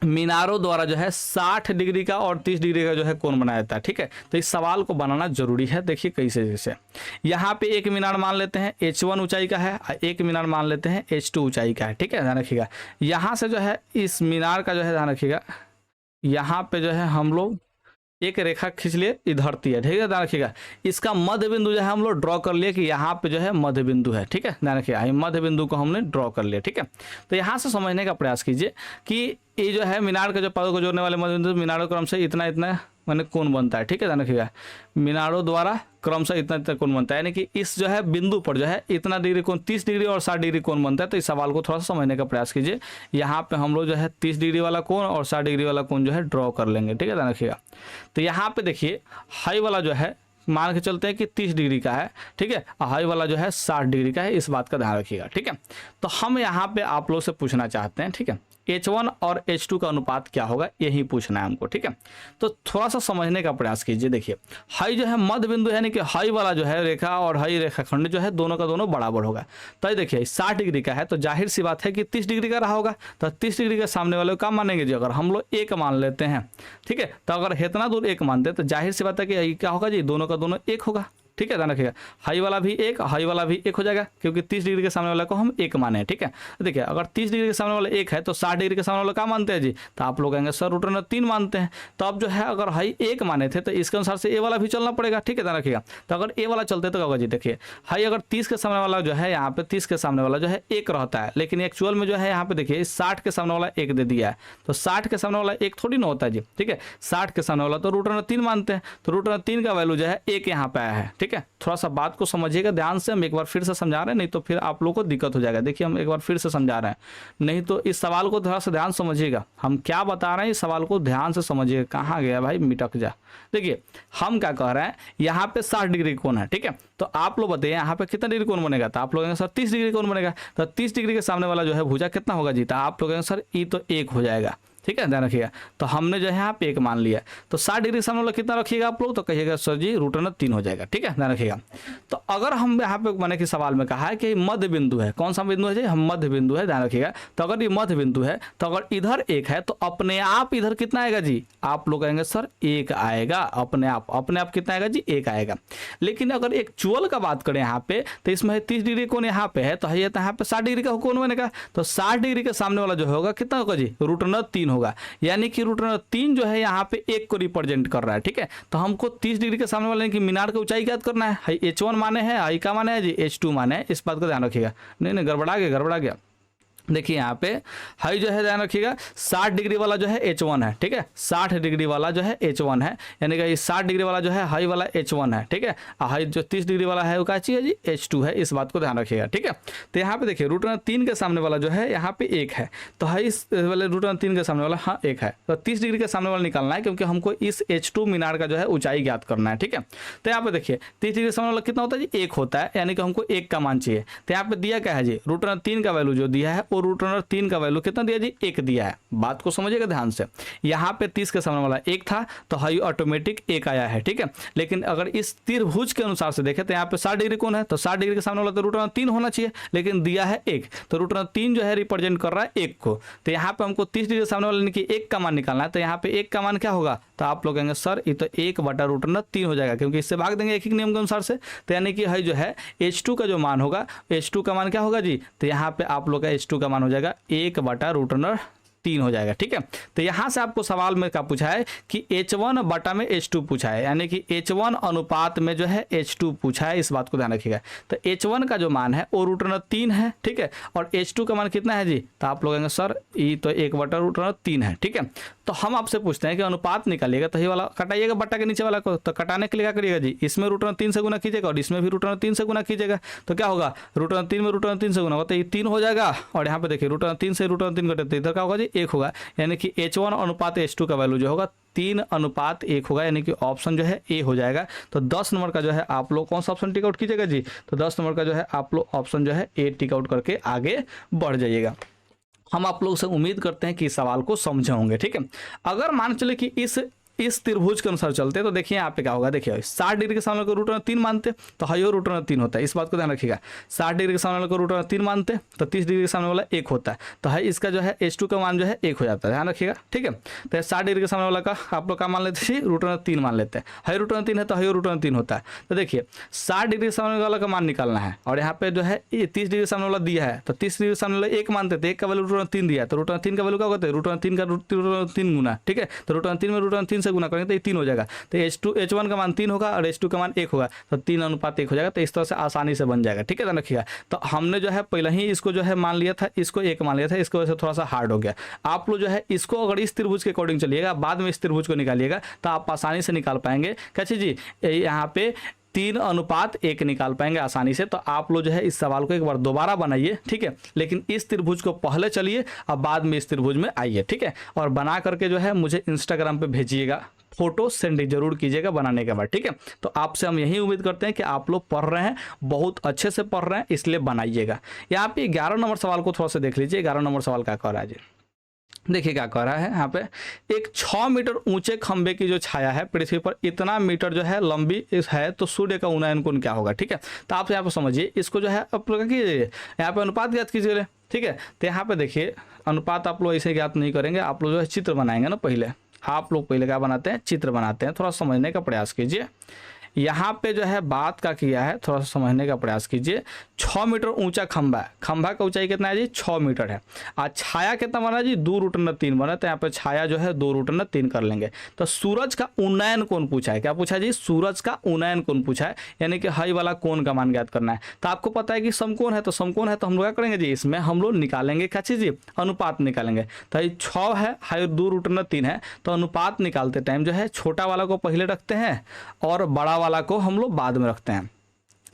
Speaker 1: मीनारों द्वारा जो है 60 डिग्री का और 30 डिग्री का जो है कोण बनाया जाता है, ठीक है। तो इस सवाल को बनाना जरूरी है। देखिए कैसे, जैसे यहाँ पे एक मीनार मान लेते हैं H1 ऊंचाई का है, एक मीनार मान लेते हैं H2 ऊंचाई का है, ठीक है, ध्यान रखिएगा। यहाँ से जो है इस मीनार का जो है ध्यान रखिएगा, यहाँ पे जो है हम लोग एक रेखा खींच लिए, इधर थी है, ठीक है, ध्यान रखिएगा। इसका मध्य बिंदु जो है हम लोग ड्रॉ कर लिए कि यहाँ पे जो है मध्य बिंदु है, ठीक है, ध्यान रखिएगा, मध्य बिंदु को हमने ड्रॉ कर लिया, ठीक है। तो यहाँ से समझने का प्रयास कीजिए कि ये जो है मीनार के जो पादों को जोड़ने वाले मध्य बिंदु, मीनारों क्रम से इतना इतना मैंने कोण बनता है, ठीक है, ध्यान रखिएगा, मीनारों द्वारा क्रमशः इतना इतना कोण बनता है, यानी कि इस जो है बिंदु पर जो है इतना डिग्री कोण 30 डिग्री और 60 डिग्री कोण बनता है। तो इस सवाल को थोड़ा सा समझने का प्रयास कीजिए। यहाँ पे हम लोग जो है 30 डिग्री वाला कोण और 60 डिग्री वाला कोण जो है ड्रॉ कर लेंगे, ठीक है, ध्यान रखिएगा। तो यहाँ पे देखिए हाई वाला जो है मान के चलते हैं कि 30 डिग्री का है, ठीक है, हाई वाला जो है 60 डिग्री का है, इस बात का ध्यान रखिएगा, ठीक है। तो हम यहाँ पे आप लोग से पूछना चाहते हैं, ठीक है, H1 और H2 का अनुपात क्या होगा, यही पूछना है हमको, ठीक है। तो थोड़ा सा समझने का प्रयास कीजिए। देखिए हाई जो है मध्य बिंदु, यानी कि हाई वाला जो है रेखा और हाई रेखाखंड जो है दोनों का दोनों बराबर होगा। तो देखिए 60 डिग्री का है तो जाहिर सी बात है कि 30 डिग्री का रहा होगा। तो 30 डिग्री के सामने वाले को क्या मानेंगे जी, अगर हम लोग 1 मान लेते हैं, ठीक है, तो अगर इतना दूर 1 मानते हैं तो जाहिर सी बात है कि क्या होगा जी, दोनों का दोनों 1 होगा, ठीक है, ध्यान रखिएगा। हाई वाला भी 1, हाई वाला भी 1 हो जाएगा, क्योंकि 30 डिग्री के सामने वाला को हम 1 माने हैं, ठीक है। देखिए अगर 30 डिग्री के सामने वाला 1 है तो 60 डिग्री के सामने वाला क्या मानते हैं जी, तो आप लोग कहेंगे सर रूट 3 मानते हैं। तो अब जो है अगर हाई 1 माने थे तो इसके अनुसार से ए वाला भी चलना पड़ेगा, ठीक है, ध्यान रखिएगा। तो अगर ए वाला चलते तो क्या होगा जी, देखिए हाई अगर 30 के सामने वाला जो है, यहाँ पे 30 के सामने वाला जो है 1 रहता है, लेकिन एक्चुअल में जो है यहाँ पे देखिए 60 के सामने वाला 1 दे दिया है। तो 60 के सामने वाला 1 थोड़ी ना होता है जी, ठीक है, 60 के सामने वाला तो रूट 3 मानते हैं। तो रूट 3 का वैल्यू जो है 1 यहाँ पे आया है, ठीक है। थोड़ा सा बात को समझिएगा ध्यान से, हम एक बार फिर से समझा रहे हैं, नहीं तो फिर आप लोगों को दिक्कत हो जाएगा। देखिए हम एक बार फिर से समझा रहे हैं, नहीं तो इस सवाल को थोड़ा सा ध्यान समझिएगा, हम क्या बता रहे हैं इस सवाल को ध्यान से समझिएगा। कहाँ गया भाई, मिटक जा। देखिए हम क्या कह रहे हैं, यहाँ पे 60 डिग्री कोण है, ठीक है, तो आप लोग बताइए यहाँ पे कितना डिग्री कोण बनेगा, तो आप लोग सर 30 डिग्री कोण बनेगा। तो 30 डिग्री के सामने वाला जो है भुजा कितना होगा जी, तो आप लोग सर ई तो 1 हो जाएगा, ठीक है, ध्यान रखिएगा। तो हमने जो है यहाँ पे 1 मान लिया। तो 60 डिग्री सामने वाला कितना रखिएगा आप लोग, तो कहिएगा सर जी रूट 3 हो जाएगा, ठीक है, ध्यान रखिएगा। तो अगर हम यहाँ पे मैंने कि सवाल में कहा है कि मध्य बिंदु है, कौन सा बिंदु है जी, हम मध्य बिंदु है, ध्यान रखिएगा। तो अगर ये मध्य बिंदु है तो अगर इधर 1 है तो अपने आप इधर कितना आएगा जी, आप लोग कहेंगे सर 1 आएगा, अपने आप कितना आएगा जी, 1 आएगा। लेकिन अगर एक्चुअल का बात करें यहाँ पे तो इसमें 30 डिग्री कोण यहाँ पे है, तो यहाँ पे 60 डिग्री का कोण बनेगा। तो 60 डिग्री के सामने वाला जो होगा कितना होगा जी, रूट 3 होगा, यानी कि रूट 3 जो है यहाँ पे 1 को रिप्रेजेंट कर रहा है, ठीक है। तो हमको 30 डिग्री के सामने वाले की मीनार की ऊंचाई ज्ञात करना है। H1 माने है, हाई का माने है जी, H2 माने है, इस बात का ध्यान रखिएगा। नहीं गड़बड़ा गया। देखिए यहाँ पे हाई जो है ध्यान रखिएगा 60 डिग्री वाला जो है H1 है, ठीक है, 60 डिग्री वाला जो है H1 है, यानी कि 60 डिग्री वाला जो है हाई वाला H1 है, ठीक है। हाई जो 30 डिग्री वाला है वो क्या चाहिए जी, H2 है, इस बात को ध्यान रखिएगा, ठीक है। तो यहाँ पे देखिए रूट 3 के सामने वाला जो है यहाँ पे 1 है, तो हाई वाले रूट 3 के सामने वाला हाँ 1 है। तो 30 डिग्री के सामने वाला निकालना है, क्योंकि हमको इस H2 मीनार का जो है ऊंचाई ज्ञात करना है, ठीक है। तो यहाँ पे देखिए 30 डिग्री के सामने वाला कितना होता है जी, 1 होता है, यानी कि हमको 1 का मान चाहिए। तो यहाँ पे दिया क्या है जी, रूट 3 का वैल्यू जो दिया है वो रूट 3 का वैल्यू कितना दिया जी, 1 दिया है। बात को समझिएगा ध्यान से, यहाँ पे 30 के सामने वाला 1 था तो हाई ऑटोमेटिक 1 आया है, ठीक है। लेकिन अगर इस त्रिभुज के अनुसार से देखें तो यहाँ पे 60 डिग्री कोण है, तो 60 डिग्री के सामने वाला तो रूट 3 होना चाहिए, लेकिन दिया है 1, तो रूट 3 जो है रिप्रेजेंट कर रहा है 1 को। तो यहाँ पे हमको 30 डिग्री के सामने वाले की 1 का मान निकालना है। तो यहाँ पे 1 का मान क्या होगा, तो आप लोग कहेंगे सर ये तो 1/√3 हो जाएगा, क्योंकि इससे भाग देंगे एक ही नियम के अनुसार से। तो यानी कि हाई जो है H2 का जो मान होगा, H2 का मान क्या होगा जी, तो यहाँ पे आप लोग का H2 का मान हो जाएगा 1/√3 हो जाएगा, ठीक है। तो यहाँ से आपको सवाल में क्या पूछा है कि H1 बटा में H2 पूछा है, यानी कि H1 अनुपात में जो है H2 पूछा है, इस बात को ध्यान रखिएगा। तो H1 का जो मान है वो √3 है, ठीक है, और H2 का मान कितना है जी, तो आप लोग कहेंगे सर ये तो 1/√3 है, ठीक है। तो हम आपसे पूछते हैं कि अनुपात निकालिएगा, तो ये वाला कटाइएगा बट्टा के नीचे वाला को, तो कटाने के लिए क्या करिएगा जी, इसमें √3 से गुना कीजिएगा और इसमें भी √3 से गुना कीजिएगा। तो क्या होगा, √3 में √3 से गुना होगा तो ये 3 हो जाएगा, और यहाँ पे देखिए √3 से √3 घटे तो इधर क्या होगा जी, 1 होगा, यानी कि H1 अनुपात H2 का वैल्यू जो होगा 3:1 होगा, यानी कि ऑप्शन जो है ए हो जाएगा। तो 10 नंबर का जो है आप लोग कौन सा ऑप्शन टिक आउट कीजिएगा जी, तो 10 नंबर का जो है आप लोग ऑप्शन जो है ए टिक आउट करके आगे बढ़ जाइएगा। हम आप लोग से उम्मीद करते हैं कि इस सवाल को समझे होंगे, ठीक है। अगर मान चले कि इस त्रिभुज के अनुसार चलते तो देखिए यहाँ पे क्या होगा, देखिए 60 डिग्री के सामने को √3 मानते तो हाई √3 होता है, इस बात को ध्यान रखिएगा। 60 डिग्री के सामने को √3 मानते तो 30 डिग्री के सामने वाला 1 होता है, तो हाई इसका जो है H2 का मान जो है 1 हो जाता है, ध्यान रखिएगा, ठीक है। तो 60 डिग्री के सामने वाला का आप लोग क्या मान लेते हैं, √3 मान लेते हैं। हाई √3 है तो हाई √3 होता है। तो देखिए 60 डिग्री के सामने वाला का मान निकालना है, और यहाँ पे जो है 30 डिग्री के सामने वाला दिया है, तो 30 डिग्री के सामने वाला 1 मानते थे, 1 का वैल्यू √3 दिया है, तो √3 का वैल्यू क्या होता है, √3 का √3 गुना, ठीक है। तो √3 में √3 से से गुना करेंगे तो ये 3 हो जाएगा, तो H1 का मान 3 होगा और H2 का मान 1 होगा, तो 3:1 हो जाएगा। तो इस तरह से आसानी से बन जाएगा, ठीक है, ध्यान रखिएगा। तो हमने जो है पहले ही इसको जो है मान लिया था, इसको 1 मान लिया था, इसकी वजह से थोड़ा सा हार्ड हो गया। आप लोग जो है इसको अगर इस त्रिभुज के अकॉर्डिंग चलिएगा, बाद में इस त्रिभुज को निकालिएगा, तो आप आसानी से निकाल पाएंगे। कैसे जी, यहाँ पे 3:1 निकाल पाएंगे आसानी से। तो आप लोग जो है इस सवाल को एक बार दोबारा बनाइए, ठीक है, लेकिन इस त्रिभुज को पहले चलिए और बाद में इस त्रिभुज में आइए, ठीक है, और बना करके जो है मुझे इंस्टाग्राम पे भेजिएगा, फोटो सेंड जरूर कीजिएगा बनाने के बाद, ठीक है। तो आपसे हम यही उम्मीद करते हैं कि आप लोग पढ़ रहे हैं, बहुत अच्छे से पढ़ रहे हैं, इसलिए बनाइएगा। यहाँ पे 11 नंबर सवाल को थोड़ा सा देख लीजिए। 11 नंबर सवाल क्या कह रहा है जी, देखिए क्या कह रहा है यहाँ पे, एक 6 मीटर ऊंचे खंबे की जो छाया है पृथ्वी पर इतना मीटर जो है लंबी है, तो सूर्य का उन्नयन कोण क्या होगा, ठीक है। तो आप यहाँ पे समझिए, इसको जो है आप लोग कीजिए, यहाँ पे अनुपात ज्ञात कीजिए, ठीक है। तो यहाँ पे देखिए अनुपात आप लोग ऐसे ज्ञात नहीं करेंगे, आप लोग जो है चित्र बनाएंगे ना पहले। आप लोग पहले क्या बनाते हैं, चित्र बनाते हैं। थोड़ा समझने का प्रयास कीजिए। यहाँ पे जो है बात का किया है, थोड़ा सा समझने का प्रयास कीजिए। 6 मीटर ऊंचा खंभा है, खंभा का ऊंचाई कितना है जी, 6 मीटर है। और छाया कितना बना जी, 2√3 बना। तो यहाँ पे छाया जो है 2√3 कर लेंगे। तो सूरज का उन्नयन कोण पूछा है, क्या पूछा जी, सूरज का उन्नयन कोण पूछा है, यानी कि हाई वाला कोण का मान ज्ञात करना है। तो आपको पता है कि समकोण है, तो समकोण है तो हम लोग क्या करेंगे जी, इसमें हम लोग निकालेंगे क्या चीज जी, अनुपात निकालेंगे। तो ये 6 है, हाई 2√3 है, तो अनुपात निकालते टाइम जो है छोटा वाला को पहले रखते हैं और बड़ा वाला को हम लोग बाद में रखते हैं,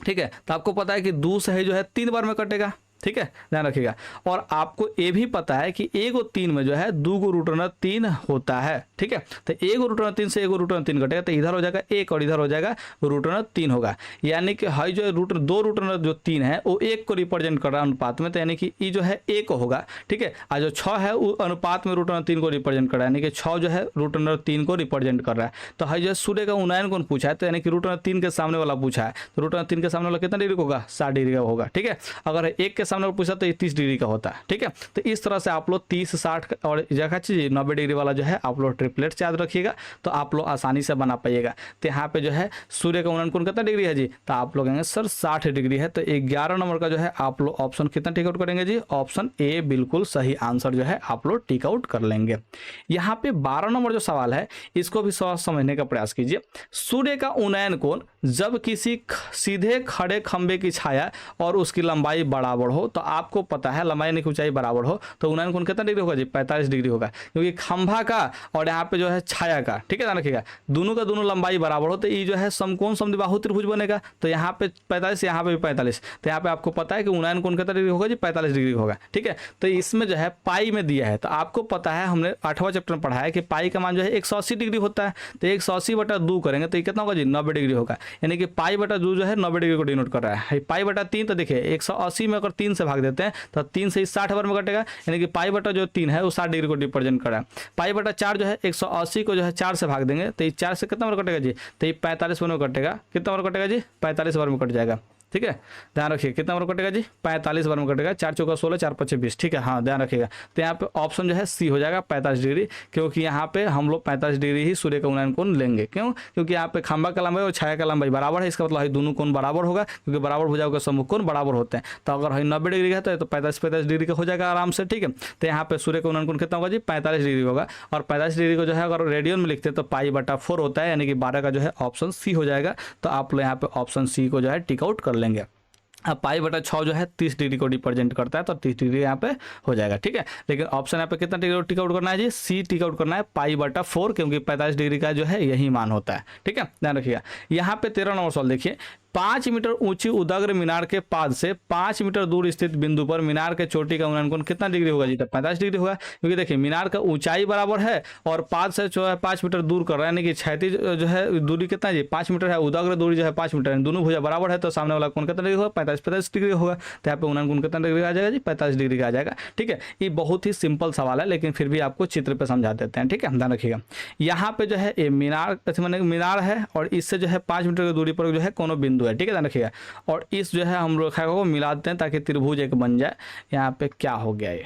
Speaker 1: ठीक है। तो आपको पता है कि 2 से जो है 3 बार में कटेगा, ठीक है, ध्यान रखिएगा। और आपको ये भी पता है कि 1 और 3 में जो है 2√3 होता है, ठीक है। तो 1√3 से 1√3 कटेगा, तो इधर हो जाएगा 1 और इधर हो जाएगा √3 होगा, यानी कि हाई जो है 2√3 है वो 1 को रिप्रेजेंट कर रहा है अनुपात में, तो यानी कि ये जो है 1 होगा, ठीक है। और जो 6 है वो अनुपात में √3 को रिप्रेजेंट कर रहा है, यानी कि 6 जो है √3 को रिप्रेजेंट कर रहा है। तो हाई जो है सूर्य का उन्नयन कोण पूछा है, तो यानी कि √3 के सामने वाला पूछा है, तो √3 के सामने वाला कितना डिग्री होगा, 60 डिग्री का होगा, ठीक है। अगर 1 के सामने पूछा तो ये 30 डिग्री का होता है, ठीक है। तो इस तरह से आप लोग 30, 60 और जगह चीज 90 डिग्री वाला जो है आप लोग ट्रिपलेट याद रखिएगा, तो आप लोग आसानी से बना पाइएगा। तो यहाँ पे जो है सूर्य का उन्नयन कोण कितना डिग्री है जी, तो आप लोग कहेंगे सर 60 डिग्री है। तो 11 नंबर का जो है आप लोग ऑप्शन कितना टिक आउट करेंगे जी, ऑप्शन ए बिल्कुल सही आंसर जो है आप लोग टिक आउट कर लेंगे। यहाँ पे 12 नंबर जो सवाल है इसको भी समझने का प्रयास कीजिए। सूर्य का उन्नयन कोण जब किसी सीधे खड़े खंबे की छाया और उसकी लंबाई बराबर हो, तो आपको पता है लंबाई की ऊंचाई बराबर हो तो उन्नयन कोण कितना डिग्री होगा जी, 45 डिग्री होगा, क्योंकि खंभा का और यहाँ पे जो है छाया का, ठीक है, ध्यान रखिएगा, दोनों का दोनों लंबाई बराबर हो तो ये जो है समकोण समद्विबाहु त्रिभुज बनेगा। तो यहाँ पे 45, यहाँ पे भी 45, तो यहाँ पे आपको पता है कि उन्नयन कोण कितना डिग्री होगा जी, 45 डिग्री होगा, ठीक है। तो इसमें जो है पाई में दिया है, तो आपको पता है हमने 8वां चैप्टर में पढ़ा है कि पाई का मान जो है 180 डिग्री होता है। तो 180/2 करेंगे तो ये कितना होगा जी, 90 डिग्री होगा, यानी कि पाई/2 जो है 90 डिग्री को डिनोट कर रहा है। पाई/3 तो देखिए 180 में अगर 3 से भाग देते हैं तो 3 से 60 बार में कटेगा, यानी कि पाई/3 है वो 60 डिग्री को रिप्रेजेंट कर रहा है। पाई/4 जो है 180 को जो है 4 से भाग देंगे तो ये 4 से कितना बार कटेगा जी, तो ये 45 बार में कटेगा, कितना बार कटेगा जी, 45 बार में कट जाएगा, ठीक है, ध्यान रखिए कितना बार कटेगा जी, 45 बार में कटेगा। 4 चौका 16, 4 पच्चे 20, ठीक है, हाँ ध्यान रखिएगा। तो यहाँ पे ऑप्शन जो है सी हो जाएगा 45 डिग्री, क्योंकि यहाँ पे हम लोग 45 डिग्री ही सूर्य का उन्नयन कोण लेंगे। क्यों, क्योंकि यहाँ पे खंभा का लंबाई और छाया का लंबाई बराबर है, इसका मतलब दोनों कोण बराबर होगा, क्योंकि बराबर भुजाओं का सम्मुख कोण बराबर होते हैं। तो अगर 90 डिग्री का है तो 45 डिग्री का हो जाएगा आराम से, ठीक है। तो यहाँ पे सूर्य का उन्नयन कोण कितना होगा जी, 45 डिग्री होगा। और 45 डिग्री को जो है अगर रेडियन में लिखते हैं तो पाई/4 होता है, यानी कि 12 का जो है ऑप्शन सी हो जाएगा। तो आप लोग यहाँ पे ऑप्शन सी को जो है टिक आउट कर लेंगे। अब पाई/6 जो है 30 डिग्री को रिप्रेजेंट करता है, तो 30 डिग्री यहाँ पे हो जाएगा, ठीक है। लेकिन ऑप्शन यहाँ पे कितना टिक आउट करना है जी, सी टिक आउट करना है पाई/4, क्योंकि 45 डिग्री का जो है यही मान होता है, ठीक है, ध्यान रखिएगा। यहाँ पे 13 नंबर सवाल देखिए, 5 मीटर ऊंची उदग्र मीनार के पाद से 5 मीटर दूर स्थित बिंदु पर मीनार के चोटी का उन्नयन कोण कितना डिग्री होगा जी, तो 45 डिग्री होगा, क्योंकि देखिए मीनार का ऊंचाई बराबर है और पाद से जो है 5 मीटर दूर कर रहा है, यानी कि क्षैतिज जो है दूरी कितना जी, 5 मीटर है, उदग्र दूरी जो है 5 मीटर है, दोनों भुजा बराबर है, तो सामने वाला कोण कितना डिग्री होगा, 45 डिग्री होगा। तो यहाँ पे उन्नयन कोण कितना डिग्री आ जाएगा जी, 45 डिग्री का आ जाएगा, ठीक है। ये बहुत ही सिंपल सवाल है, लेकिन फिर भी आपको चित्र पे समझा देते हैं, ठीक है, ध्यान रखिएगा। यहाँ पे जो है ये मीनार है और इससे जो है 5 मीटर की दूरी पर जो है कोनो बिंदु है, ठीक है, ध्यान रखिएगा। और इस जो है हम रेखा को मिला देते हैं ताकि त्रिभुज एक बन जाए। यहाँ पे क्या हो गया ये,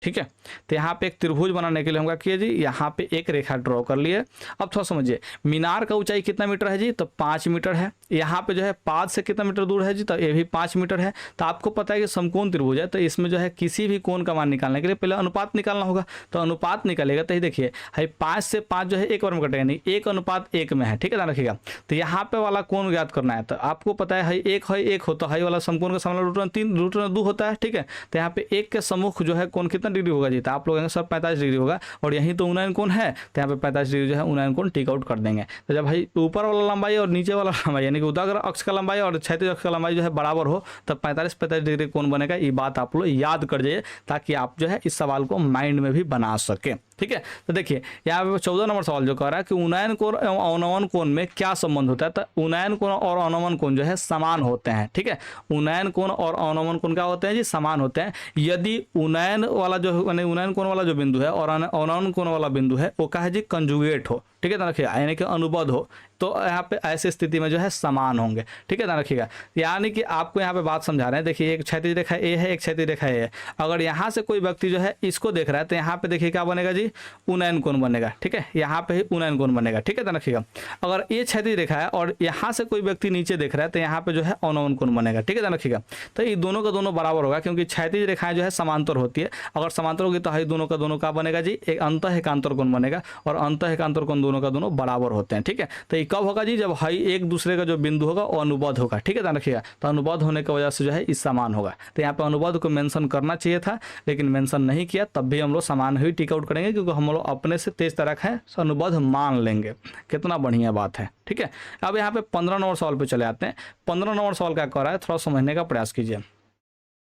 Speaker 1: ठीक है। तो यहाँ पे एक त्रिभुज बनाने के लिए हम क्या किए जी, यहाँ पे एक रेखा ड्रॉ कर लिए। अब थोड़ा समझिए, मीनार का ऊंचाई कितना मीटर है जी, तो 5 मीटर है। यहाँ पे जो है पाद से कितना मीटर दूर है जी, तो ये भी 5 मीटर है। तो आपको पता है कि समकोण त्रिभुज है, तो इसमें जो है किसी भी कोण का मान निकालने के लिए पहले अनुपात निकालना होगा। तो अनुपात निकालेगा तो ये देखिए, है 5 से 5 जो है 1 बार में कटेगा, नहीं 1:1 में है। ठीक है, ध्यान रखिएगा। तो यहाँ पे वाला कोण ज्ञात करना है, तो आपको पता है 1 होता है, वाला समकोण का सामने √3 होता है। ठीक है, तो यहाँ पे 1 के सम्मुख जो है कोण कितना डिग्री होगा जी, तो आप लोग सर 45 डिग्री होगा, और यहीं तो उन्नयन कोण है, तो यहाँ पे 45 डिग्री जो है उन्नयन कोण टिक आउट कर देंगे। तो जब भाई ऊपर वाला लंबाई और नीचे वाला लंबाई यानी कि उदाग्र अक्ष का लंबाई और क्षैतिज अक्ष का लंबाई जो है बराबर हो, तब 45 डिग्री कोण बनेगा। ये बात आप लोग याद कर जाइए, ताकि आप जो है इस सवाल को माइंड में भी बना सके। ठीक है, तो देखिए यहाँ पे 14 नंबर सवाल जो कह रहा है कि उन्नयन कोण एवं अवनमन कोण में क्या संबंध होता है, तो उन्नयन कोण और अवनमन कोण जो है समान होते हैं। ठीक है, उन्नयन कोण और अवनमन कोण क्या होते हैं जी, समान होते हैं। यदि उन्नयन वाला जो उन्नयन कोण वाला जो बिंदु है और अवनमन कोण वाला बिंदु है वो क्या है जी, कंजुगेट हो। ठीक है, ध्यान रखिएगा, यानी कि अनुबद्ध हो, तो यहाँ पे ऐसी स्थिति में जो है समान होंगे। ठीक है, ध्यान रखिएगा। यानी कि आपको यहाँ पे बात समझा रहे हैं। देखिए एक क्षैतिज रेखा ए है, एक क्षैतिज रेखा ए है। अगर यहाँ से कोई व्यक्ति जो है इसको देख रहा है, तो यहाँ पे देखिए क्या बनेगा जी, उन्नयन कोण बनेगा। ठीक है, यहाँ पे ही उन्नयन कोण बनेगा। ठीक है, ध्यान रखिएगा। अगर ये क्षैतिज रेखा है और यहाँ से कोई व्यक्ति नीचे देख रहा है, तो यहाँ पे जो है अवनमन कोण बनेगा। ठीक है, ध्यान रखिएगा। तो ये दोनों का दोनों बराबर होगा, क्योंकि क्षैतिज रेखाएं जो है समांतर होती है। अगर समांतर होगी तो दोनों का दोनों का बनेगा जी, एक अंतः एकांतर कोण बनेगा, और अंतः एकांतर कोण दोनों का दोनों बराबर होते हैं। ठीक है, तो ये कब होगा जी, जब हाई एक दूसरे का जो बिंदु होगा वो अनुबद्ध होगा। ठीक है, ध्यान रखिएगा। तो अनुबद्ध होने की वजह से जो है इस समान होगा। तो यहाँ पे अनुबद्ध को मेंशन करना चाहिए था, लेकिन मेंशन नहीं किया, तब भी हम लोग समान ही टिक आउट करेंगे, क्योंकि हम लोग अपने से तेज तरह है अनुबद्ध मान लेंगे। कितना बढ़िया बात है। ठीक है, अब यहाँ पे 15 नंबर सवाल पे चले आते हैं। 15 नंबर सवाल क्या कह रहा है, थोड़ा समझने का प्रयास कीजिए।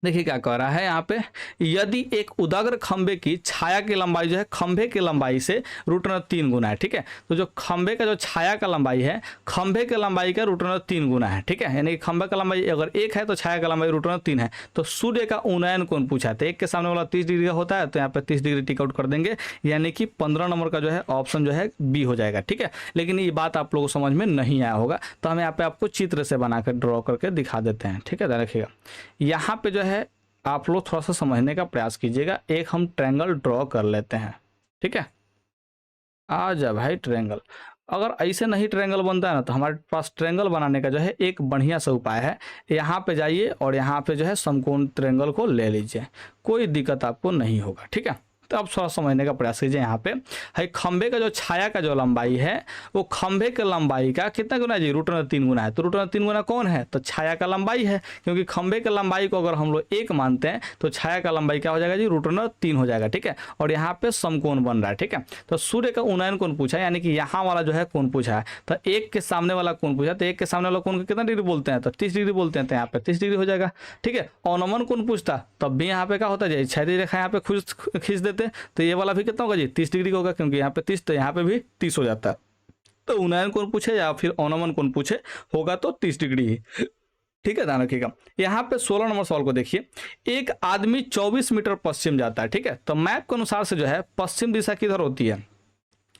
Speaker 1: देखिए क्या कह रहा है यहाँ पे, यदि एक उदाग्र खंबे की छाया की लंबाई जो है खंबे की लंबाई से √3 गुना है। ठीक है, तो जो खंबे का जो छाया का लंबाई है, खंबे के लंबाई का √3 गुना है। ठीक है, यानी खंबे का लंबाई अगर 1 है तो छाया का लंबाई √3 है। तो सूर्य का उन्नयन कोण पूछा है, तो 1 के सामने वाला 30 डिग्री का होता है, तो यहाँ पे 30 डिग्री टिक आउट कर देंगे, यानी कि 15 नंबर का जो है ऑप्शन जो है बी हो जाएगा। ठीक है, लेकिन ये बात आप लोगों को समझ में नहीं आया होगा, तो हम यहाँ पे आपको चित्र से बनाकर ड्रॉ करके दिखा देते हैं। ठीक है, ध्यान रखिएगा। यहाँ पे जो है आप लोग थोड़ा सा समझने का प्रयास कीजिएगा। एक हम ट्रायंगल ड्रॉ कर लेते हैं। ठीक है, आ जा भाई ट्रायंगल। अगर ऐसे नहीं ट्रायंगल बनता है ना, तो हमारे पास ट्रायंगल बनाने का जो है एक बढ़िया सा उपाय है। यहाँ पे जाइए और यहाँ पे जो है समकोण ट्रायंगल को ले लीजिए, कोई दिक्कत आपको नहीं होगा। ठीक है, तो अब थोड़ा समझने का प्रयास कीजिए। यहाँ पे है खंबे का जो छाया का जो लंबाई है, वो खंबे के लंबाई का कितना गुना है जी, √3 गुना है। तो √3 गुना कौन है, तो छाया का लंबाई है, क्योंकि खंबे के लंबाई को अगर हम लोग 1 मानते हैं तो छाया का लंबाई क्या हो जाएगा जी, √3 हो जाएगा। ठीक है, और यहाँ पे समकोण बन रहा है। ठीक है, तो सूर्य का उन्नयन कोण पूछा है, यानी कि यहाँ वाला जो है कोण पूछा है, तो 1 के सामने वाला कोण पूछा, तो 1 के सामने वाला कोण को कितना डिग्री बोलते हैं, तो 30 डिग्री बोलते हैं, तो यहाँ पे 30 डिग्री हो जाएगा। ठीक है, अवनमन कोण पूछता तब भी यहाँ पे क्या होता है, क्षैतिज रेखा यहाँ पे खींच देते, तो ये वाला कितना होगा जी, 30 डिग्री का होगा, क्योंकि यहाँ पे 30 तो यहाँ पे भी 30 हो जाता है। तो उन्नयन कोण पूछे या फिर अवनमन कोण पूछे, होगा तो 30 डिग्री ही। ठीक है, ध्यान रखिएगा। यहाँ पे 16 नंबर सवाल को देखिए। एक आदमी 24 मीटर पश्चिम जाता है। ठीक है, तो मैप के अनुसार से जो है पश्चिम दिशा किधर होती है,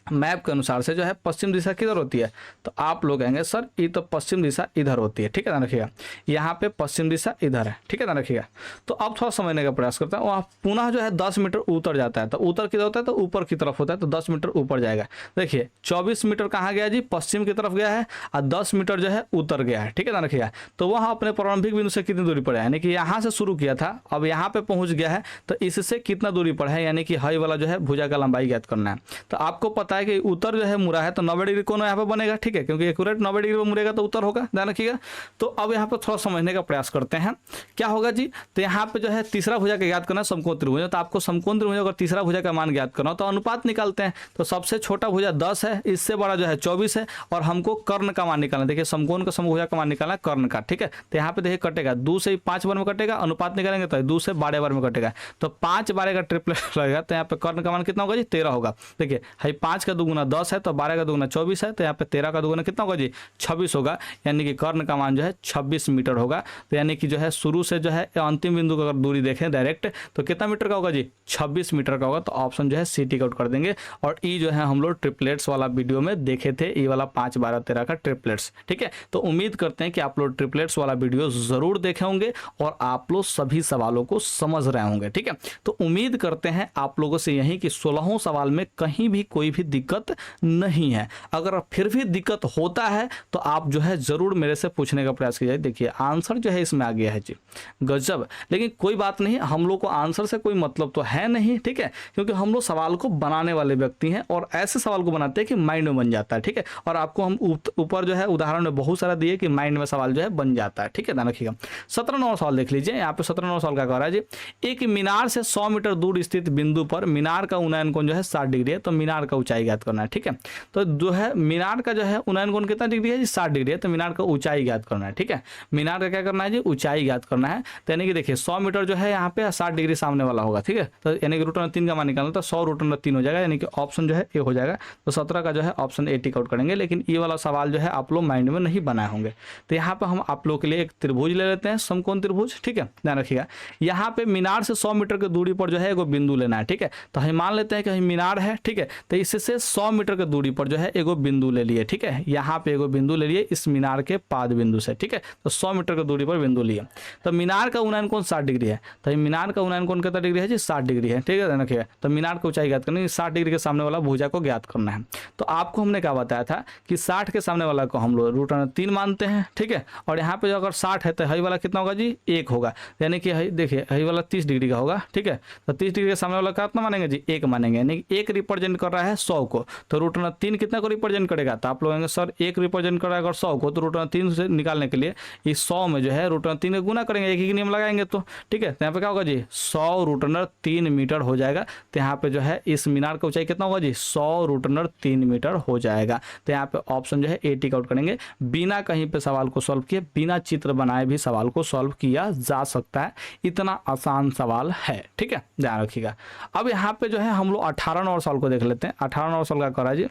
Speaker 1: मैप के अनुसार से जो है पश्चिम दिशा किधर होती है, तो आप लोग कहेंगे सर ये तो पश्चिम दिशा इधर होती है। ठीक है, ध्यान रखिएगा, यहाँ पे पश्चिम दिशा इधर है। ठीक है, ध्यान रखिएगा। तो अब थोड़ा समझने का प्रयास करता है। वहाँ पुनः जो है 10 मीटर ऊपर जाता है, तो ऊपर किधर होता है, तो ऊपर की तरफ होता है, तो 10 मीटर ऊपर जाएगा। देखिए 24 मीटर कहाँ गया जी, पश्चिम की तरफ गया है, और 10 मीटर जो है उतर गया है। ठीक है, ध्यान रखिएगा। तो वहाँ अपने प्रारंभिक बिंदु से कितनी दूरी पर है, यानी कि यहाँ से शुरू किया था, अब यहाँ पे पहुँच गया है, तो इससे कितना दूरी पर है, यानी कि हाई वाला जो है भुजा का लंबाई ज्ञात करना है। तो आपको पता है कि उत्तर जो है मुड़ा है, तो 90 डिग्री कोण यहाँ पे बनेगा। ठीक है, क्योंकि एक्यूरेट 90 डिग्री पे मुड़ेगा तो उत्तर होगा, ध्यान रखिएगा। तो अब यहाँ पे थोड़ा समझने का प्रयास करते हैं, क्या होगा जी। तो यहाँ पे जो है तीसरा भुजा का ज्ञात करना है समकोण त्रिभुज, तो आपको समकोण त्रिभुज अगर तीसरा भुजा का मान ज्ञात करना हो तो अनुपात निकालते हैं। तो सबसे छोटा भुजा 10 है, इससे बड़ा जो है 24 है, और हमको कर्ण का मान निकालना है। देखिए समकोण का समभुजा का मान निकालना है कर्ण का। ठीक है, तो यहाँ पे देखिए कटेगा 2 से 5 बार में कटेगा, अनुपात निकालेंगे तो 2 से 12 बार में कटेगा, तो 5 बार का ट्रिपलेट लगेगा, तो यहाँ पे कर्ण का मान कितना होगा जी, 13 होगा। देखिए 5 5 का दुगुना 10 है, तो 12 का दुगुना 24 है, तो यहाँ पे 13 का दुगुना कितना होगा जी 26 होगा, यानी कि कर्ण का मान जो है 26 मीटर होगा। तो यानी कि जो है शुरू से जो है अंतिम बिंदु का अगर दूरी देखें डायरेक्ट तो कितना मीटर का होगा जी 26 मीटर का होगा। तो ऑप्शन जो है सी टिक आउट कर देंगे। और ई जो है हम लोग ट्रिपलेट्स वाला वीडियो में देखे थे, ई वाला 5 12 13 का ट्रिपलेट्स। ठीक है, तो उम्मीद करते हैं कि आप लोग ट्रिपलेट्स वाला वीडियो जरूर देखे होंगे और आप लोग सभी सवालों को समझ रहे होंगे। ठीक है, तो उम्मीद करते हैं आप लोगों से यही कि 16वें सवाल में कहीं भी कोई भी दिक्कत नहीं है। अगर फिर भी दिक्कत होता है तो आप जो है जरूर मेरे से पूछने का प्रयास कीजिए। देखिए आंसर जो है इसमें आ गया है जी, गजब। लेकिन कोई बात नहीं, हम लोग को आंसर से कोई मतलब तो है नहीं। ठीक है, क्योंकि हम लोग सवाल को बनाने वाले व्यक्ति हैं और ऐसे सवाल को बनाते हैं कि माइंड में बन जाता है। ठीक है, और आपको हम ऊपर जो है उदाहरण में बहुत सारा दिए कि माइंड में सवाल जो है बन जाता है। ठीक है, ध्यान रखिएगा। 17 नंबर सवाल देख लीजिए। यहाँ पे 17 नंबर सवाल क्या कह रहा है जी, एक मीनार से 100 मीटर दूर स्थित बिंदु पर मीनार का उन्नयन कोण जो है 60 डिग्री है। तो मीनार का ऊंचाई ज्ञात करना है। ठीक है, तो जो है मीनार का जो है उन्नयन कोण कितना डिग्री है जी 60 डिग्री है। तो मीनार का ऊंचाई ज्ञात करना है। ठीक है, मीनार का क्या करना है जी ऊंचाई ज्ञात करना है। तो यानी कि देखिए 100 मीटर जो है यहाँ पे 60 डिग्री सामने वाला होगा। ठीक है, तो यानी कि √3 का मान निकालना, तो 100 √3 हो जाएगा, यानी कि ऑप्शन जो है ए हो जाएगा। तो 17 का जो है ऑप्शन ए टिक आउट करेंगे। लेकिन ये वाला सवाल जो है आप लोग माइंड में नहीं बनाए होंगे। तो यहाँ पे हम आप लोग के लिए एक त्रिभुज ले लेते हैं, समकोण त्रिभुज। ठीक है, ध्यान रखिएगा। यहाँ पे मीनार से 100 मीटर की दूरी पर जो है एगो बिंदु लेना है। ठीक है, तो हम मान लेते हैं कि मीनार है। ठीक है, तो इससे 100 मीटर की दूरी पर जो है एगो बिंदु ले लिए। ठीक है, यहाँ पे एगो बिंदु ले लिए इस मीनार के पाद बिंदु से। ठीक है, तो 100 मीटर की दूरी पर बिंदु लिए। तो मीनार का उन्नयन कोण 60 डिग्री है। तो मीनार का उन्नयन कोण कितना डिग्री है जी 60 डिग्री है। ठीक है, ध्यान रखिएगा। तो मीनार की ऊंचाई ज्ञात करनी है, 60 डिग्री के सामने वाला भुजा को ज्ञात करना है। तो आपको हमने क्या बताया था कि 60 के सामने वाला को हम लोग √3 मानते हैं। ठीक है, और यहाँ पे जो अगर 60 है तो हई वाला कितना होगा जी 1 होगा, यानी कि देखिए हई वाला 30 डिग्री का होगा। ठीक है, तो 30 डिग्री के सामने वाला कितना मानेंगे जी 1 मानेंगे, यानी कि 1 रिप्रेजेंट कर रहा है 100 को। तो √3 कितना को रिप्रेजेंट करेगा, तो आप लोग कहेंगे सर 1 रिप्रेजेंट कर रहा है अगर 100 को, तो √3 से निकालने के लिए इस 100 में जो है √3 का गुना करेंगे, एक ही नियम लगाएंगे। तो ठीक है, तो यहाँ पे क्या होगा जी 100 √3 मीटर हो जाएगा। तो यहाँ पे जो है इस मीनार का ऊंचाई कितना होगा जी 100 √3 मीटर हो जाएगा। तो यहाँ पे ऑप्शन जो है ए टिक आउट करेंगे। बिना कहीं पे सवाल को सॉल्व किए, बिना चित्र बनाए भी सवाल को सॉल्व किया जा सकता है, इतना आसान सवाल है। ठीक है, ध्यान रखिएगा। अब यहाँ पे जो है हम लोग 18 नंबर सवाल को देख लेते हैं। 18 नंबर सवाल का करा जी।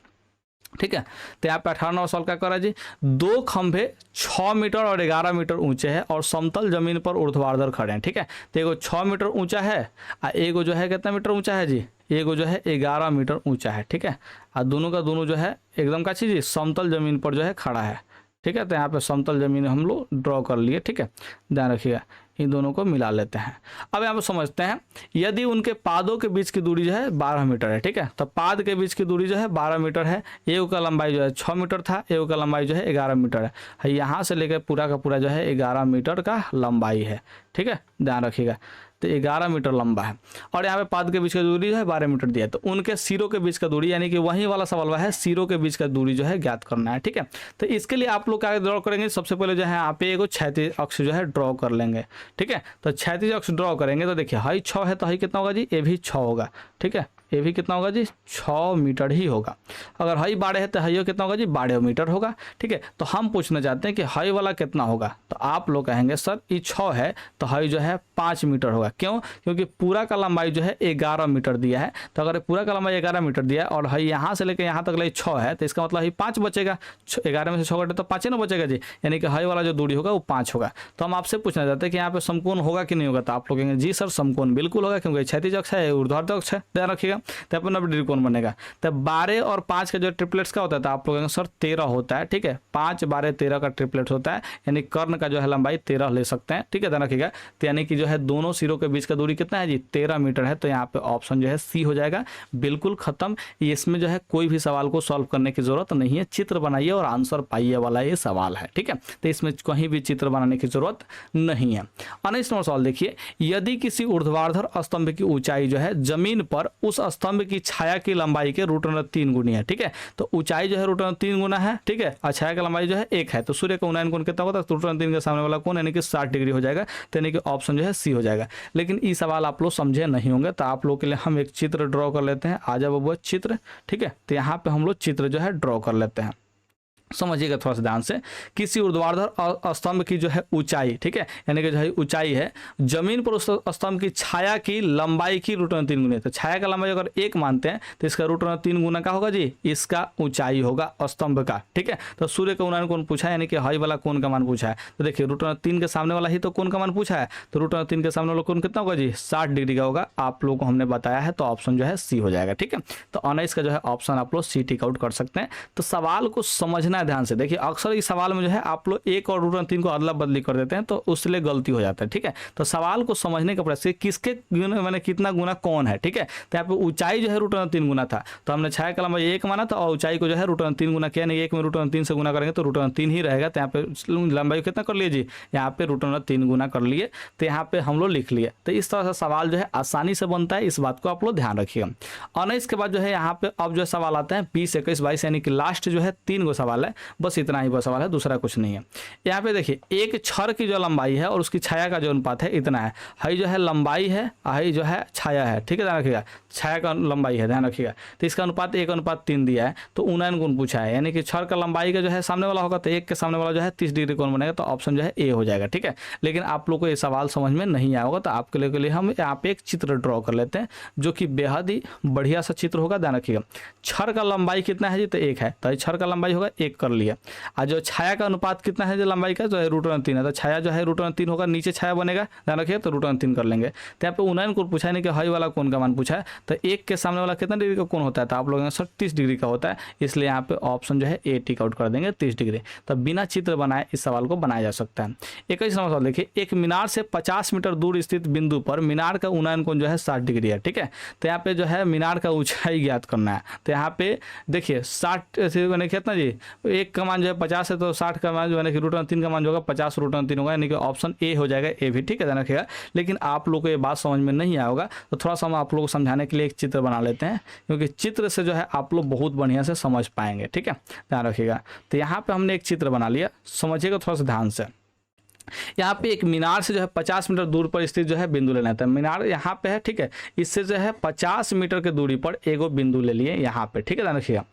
Speaker 1: ठीक है, तो यहाँ पे 18 नंबर सवाल क्या करा जी, 2 खंभे 6 मीटर और 11 मीटर ऊंचे हैं और समतल जमीन पर ऊर्ध्वाधर खड़े हैं। ठीक है, तो एगो 6 मीटर ऊंचा है और एगो जो है कितना मीटर ऊंचा है जी, एगो जो है 11 मीटर ऊंचा है। ठीक है, और दोनों का दोनों जो है एकदम का चीज समतल जमीन पर जो है खड़ा है। ठीक है, तो यहाँ पे समतल जमीन हम लोग ड्रॉ कर लिए। ठीक है, ध्यान रखिएगा, इन दोनों को मिला लेते हैं। अब यहाँ पे समझते हैं, यदि उनके पादों के बीच की दूरी जो है 12 मीटर है। ठीक है, तो पाद के बीच की दूरी जो है 12 मीटर है, एगो का लंबाई जो है 6 मीटर था, एगो का लंबाई जो है 11 मीटर है। यहाँ से लेकर पूरा का पूरा जो है 11 मीटर का लंबाई है। ठीक है, ध्यान रखिएगा, तो 11 मीटर लंबा है और यहाँ पे पाद के बीच की दूरी जो है 12 मीटर दिया है। तो उनके सिरों के बीच का दूरी, यानी कि वही वाला सवाल है, सिरों के बीच का दूरी जो है ज्ञात करना है। ठीक है, तो इसके लिए आप लोग क्या ड्रॉ करेंगे, सबसे पहले जो है यहाँ पे एगो क्षैतिज अक्ष जो है ड्रॉ कर लेंगे। ठीक है, तो क्षैतिज अक्ष ड्रॉ करेंगे तो देखिए हई 6 है, तो हई कितना होगा जी ये भी 6 होगा। ठीक है, ये भी कितना होगा जी 6 मीटर ही होगा। अगर हई 12 है तो हई कितना होगा जी 12 मीटर होगा। ठीक है, तो हम पूछना चाहते हैं कि हई वाला कितना होगा, तो आप लोग कहेंगे सर ये 6 है तो हई जो है 5 मीटर होगा। क्यों, क्योंकि पूरा का लंबाई जो है 11 मीटर दिया है। तो अगर पूरा का लंबाई 11 मीटर दिया है और हई यहाँ से लेकर यहाँ तक ले 6 है, तो इसका मतलब हई 5 बचेगा। 11 में से 6 घटे तो 5 ना बचेगा जी, यानी कि हई वाला जो दूरी होगा वो 5 होगा। तो हम आपसे पूछना चाहते हैं कि यहाँ पे समकोण होगा कि नहीं होगा, तो आप लोग कहेंगे जी सर समकोण बिल्कुल होगा, क्योंकि क्षैतिज अक्ष है, ऊर्ध्वाधर अक्ष है। ध्यान रखिएगा, तो अपन 90 डिग्री कोण बनेगा। तो 12 और 5 का जो ट्रिपलेट्स का होता है, तो आप लोग कहेंगे सर 13 होता है। ठीक है, 5 12 13 का ट्रिपलेट होता है, यानी कर्ण का जो है लंबाई 13 ले सकते हैं। ठीक है, ध्यान रखिएगा, तो यानी कि जो है दोनों सिरों के बीच का दूरी कितना है जी 13 मीटर है। तो यहाँ पे ऑप्शन जो है सी हो जाएगा, बिल्कुल खत्म। इसमें जो है कोई भी सवाल को सॉल्व करने की जरूरत नहीं है, चित्र बनाइए और आंसर पाइए वाला ये सवाल है। ठीक है, तो इसमें कहीं भी चित्र बनाने की जरूरत नहीं है। 19 नंबर सवाल देखिए, यदि किसी ऊर्ध्वाधर स्तंभ की ऊंचाई जो है जमीन पर उस स्तंभ की छाया की लंबाई के √3 गुनी है। ठीक है, तो ऊंचाई जो है √3 गुना है। ठीक है, और छाया की लंबाई जो है 1 है, तो सूर्य का उन्नयन कोण कितना होता है, √3 के सामने वाला कोण यानी कि 60 डिग्री हो जाएगा। तो यानी कि ऑप्शन जो है सी हो जाएगा। लेकिन ये सवाल आप लोग समझे नहीं होंगे, तो आप लोग के लिए हम एक चित्र ड्रॉ कर लेते हैं। आ जाओ वो चित्र। ठीक है, तो यहाँ पे हम लोग चित्र जो है ड्रॉ कर लेते हैं। समझिएगा थोड़ा सा ध्यान से, किसी ऊर्ध्वाधर स्तंभ की जो है ऊंचाई, ठीक है, यानी कि जो है ऊंचाई है जमीन पर उस स्तंभ की छाया की लंबाई की √3 गुना। तो छाया का लंबाई अगर 1 मानते हैं तो इसका √3 गुना का होगा जी, इसका ऊंचाई होगा स्तंभ का, ठीक है। तो सूर्य का उन्नयन कोण पूछा है, यानी कि हाई वाला कोण का मान पूछा है। तो देखिए √3 के सामने वाला ही तो कोण का मान पूछा है, तो √3 के सामने वाला कोण कितना होगा जी, 60 डिग्री का होगा। आप लोगों को हमने बताया है, तो ऑप्शन जो है सी हो जाएगा, ठीक है। तो 19 का जो है ऑप्शन आप लोग सी टिक आउट कर सकते हैं। तो सवाल को समझना है ध्यान से। देखिए अक्सर इस सवाल में जो है आप लोग 1 और √3 को अदला बदली कर देते हैं, तो उससे गलती हो जाता है, ठीक है। तो सवाल को समझने का प्रयास, किसके गुना मैंने कितना गुना कौन है, ठीक है। तो यहाँ पे ऊंचाई जो है √3 गुना था, तो हमने छाया का लंबाई 1 माना था और ऊंचाई को जो है √3 गुना किया, नहीं 1 में √3 से गुना करेंगे तो √3 ही रहेगा। तो यहाँ पे लंबाई कितना कर लिए जी, यहाँ पे √3 गुना कर लिए, तो यहाँ पे हम लोग लिख लिए। तो इस तरह से सवाल जो है आसानी से बनता है, इस बात को आप लोग ध्यान रखिएगा। और इसके बाद जो है यहाँ पे अब जो सवाल आता है 20, 21, 22, यानी कि लास्ट जो है 3 गो सवाल है, बस इतना ही सवाल है, दूसरा कुछ नहीं है। यहाँ पे देखिए एक छड़ की जो लंबाई है और उसकी छाया का जो अनुपात है इतना है। हाई जो है लंबाई है, हाई जो है छाया है, ठीक है, ध्यान रखिएगा, छाया का लंबाई है, ध्यान रखिएगा। तो इसका अनुपात 1:3 दिया है। तो उन्नयन गुण पूछा है, यानी कि छड़ का लंबाई का जो है सामने वाला होगा, तो 1 के सामने वाला जो है 30 डिग्री कोण बनेगा, तो ऑप्शन जो है ए हो जाएगा, ठीक है। लेकिन आप लोग को ये सवाल समझ में नहीं आया होगा, तो आपके लिए हम यहाँ पे एक चित्र ड्रॉ कर लेते हैं, जो कि बेहद ही बढ़िया सा चित्र होगा, ध्यान रखिएगा। छड़ का लंबाई कितना है जी, तो 1 है, तो छड़ का लंबाई होगा 1 कर लिया। और जो छाया का अनुपात कितना है जो लंबाई का, जो है √3 है, तो छाया जो है √3 होगा, नीचे छाया बनेगा, ध्यान रखिए, तो √3 कर लेंगे। तो यहाँ पे उन्नयन कोण पूछा है, नहीं कि हाई वाला कोण का मान पूछा है, तो 1 के सामने वाला कितना डिग्री का कोण होता है, तो आप लोगों ने 30 डिग्री का होता है, इसलिए यहाँ पे ऑप्शन जो है ए टिक आउट कर देंगे, 30 डिग्री। तो बिना चित्र बनाए इस सवाल को बनाया जा सकता है। 21 नंबर सवाल देखिए, एक मीनार से 50 मीटर दूर स्थित बिंदु पर मीनार का उन्नयन कोण जो है 60 डिग्री है, ठीक है। तो यहाँ पे जो है मीनार का ऊंचाई ज्ञात करना है। तो यहाँ पे देखिए 60 से मैंने कितना जी, 1 का मान जो है 50 है, तो 60 का मान जो है कि √3 का मान जो होगा 50 √3 होगा, यानी कि ऑप्शन ए हो जाएगा, ए भी, ठीक है, ध्यान रखिएगा। लेकिन आप लोग को ये बात समझ में नहीं आया होगा, तो थोड़ा सा हम आप लोगों को समझाने के लिए एक चित्र बना लेते हैं, क्योंकि चित्र से जो है आप लोग बहुत बढ़िया से समझ पाएंगे, ठीक है, ध्यान रखिएगा। तो यहाँ पे हमने एक चित्र बना लिया, समझिएगा थोड़ा सा ध्यान से। यहाँ पे एक मीनार से जो है 50 मीटर दूर पर स्थित जो है बिंदु लेना था। मीनार यहाँ पे है, ठीक है, इससे जो है 50 मीटर के दूरी पर एगो बिंदु ले लिए यहाँ पे, ठीक है, ध्यान रखिएगा।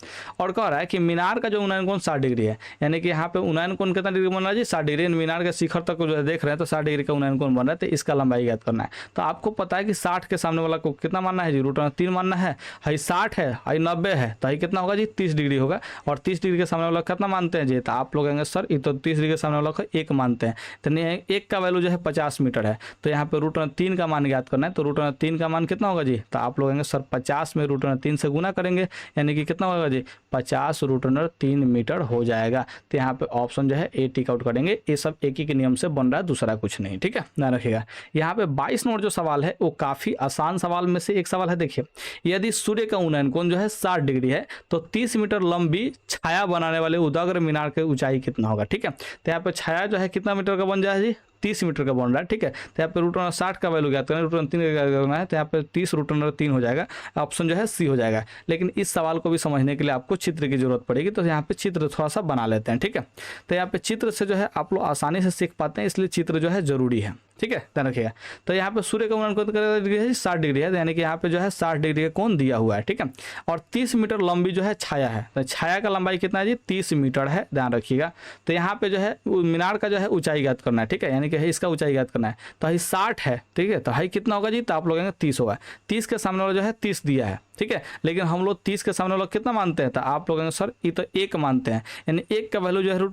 Speaker 1: और कह रहा है कि मीनार का जो उन्नयन कोण 60 डिग्री है, यानी कि यहाँ पे उन्नयन कोण कितना डिग्री बन रहा है जी, 60 डिग्री। मीनार के शिखर तक जो है देख रहे हैं, तो 60 डिग्री का उन्नयन कोण बन रहा है, तो इसका लंबाई ज्ञात करना है। तो आपको पता है कि 60 के सामने वाला को कितना मानना है जी, √3 मानना है। हाई 60 है, हाई 90 है, तो हाई कितना होगा जी, 30 डिग्री होगा। और 30 डिग्री के सामने वाला कितना मानते हैं जी, तो आप लोग कहेंगे सर ये तो 30 डिग्री के सामने वाला को 1 मानते हैं, तो नहीं, 1 का वैल्यू जो है 50 मीटर है, तो यहाँ पे √3 का मान ज्ञात करना है। तो √3 का मान कितना होगा जी, तो आप लोग कहेंगे सर 50 में √3 से गुना करेंगे, यानी कि कितना होगा जी, 50 √3 मीटर हो जाएगा। तो यहाँ पे ऑप्शन जो है ए टिक आउट करेंगे। ये सब एक ही के नियम से बन रहा है, दूसरा कुछ नहीं, ठीक है, ध्यान रखिएगा। यहाँ पे 22 नंबर जो सवाल है वो काफी आसान सवाल में से एक सवाल है। देखिए, यदि सूर्य का उन्नयन कोण जो है 60 डिग्री है, तो 30 मीटर लंबी छाया बनाने वाले उदाग्र मीनार की ऊंचाई कितना होगा, ठीक है। तो यहाँ पे छाया जो है कितना मीटर का बन जाए जी, 30 मीटर का बन रहा है, ठीक है। तो यहाँ पे √60 का वैल्यू ज्ञात करना है, √3 का ज्ञात करना है, तो यहाँ पे 30 √3 हो जाएगा, ऑप्शन जो है सी हो जाएगा। लेकिन इस सवाल को भी समझने के लिए आपको चित्र की जरूरत पड़ेगी, तो यहाँ पे चित्र थोड़ा सा बना लेते हैं, ठीक है। तो यहाँ पे चित्र से जो है आप लोग आसानी से सीख पाते हैं, इसलिए चित्र जो है जरूरी है, ठीक है, ध्यान रखिएगा। तो यहाँ पे सूर्य का उन्नयन कोण डिग्री है 60 डिग्री है, यानी कि यहाँ पे जो है 60 डिग्री का कोण दिया हुआ है, ठीक है। और 30 मीटर लंबी जो है छाया है, तो छाया का लंबाई कितना है जी, 30 मीटर है, ध्यान रखिएगा। तो यहाँ पे जो है मीनार का जो है ऊंचाई ज्ञात करना है, ठीक है, यानी कि इसका ऊंचाई ज्ञात करना है। तो हाई 60 है, ठीक है, तो हाई कितना होगा जी, तो आप लोग 30 होगा। 30 के सामने वाला जो है 30 दिया है, ठीक है, लेकिन हम लोग 30 के सामने वाला कितना मानते हैं, तो आप लोग सर ये तो 1 मानते हैं, यानी 1 का वैल्यू जो है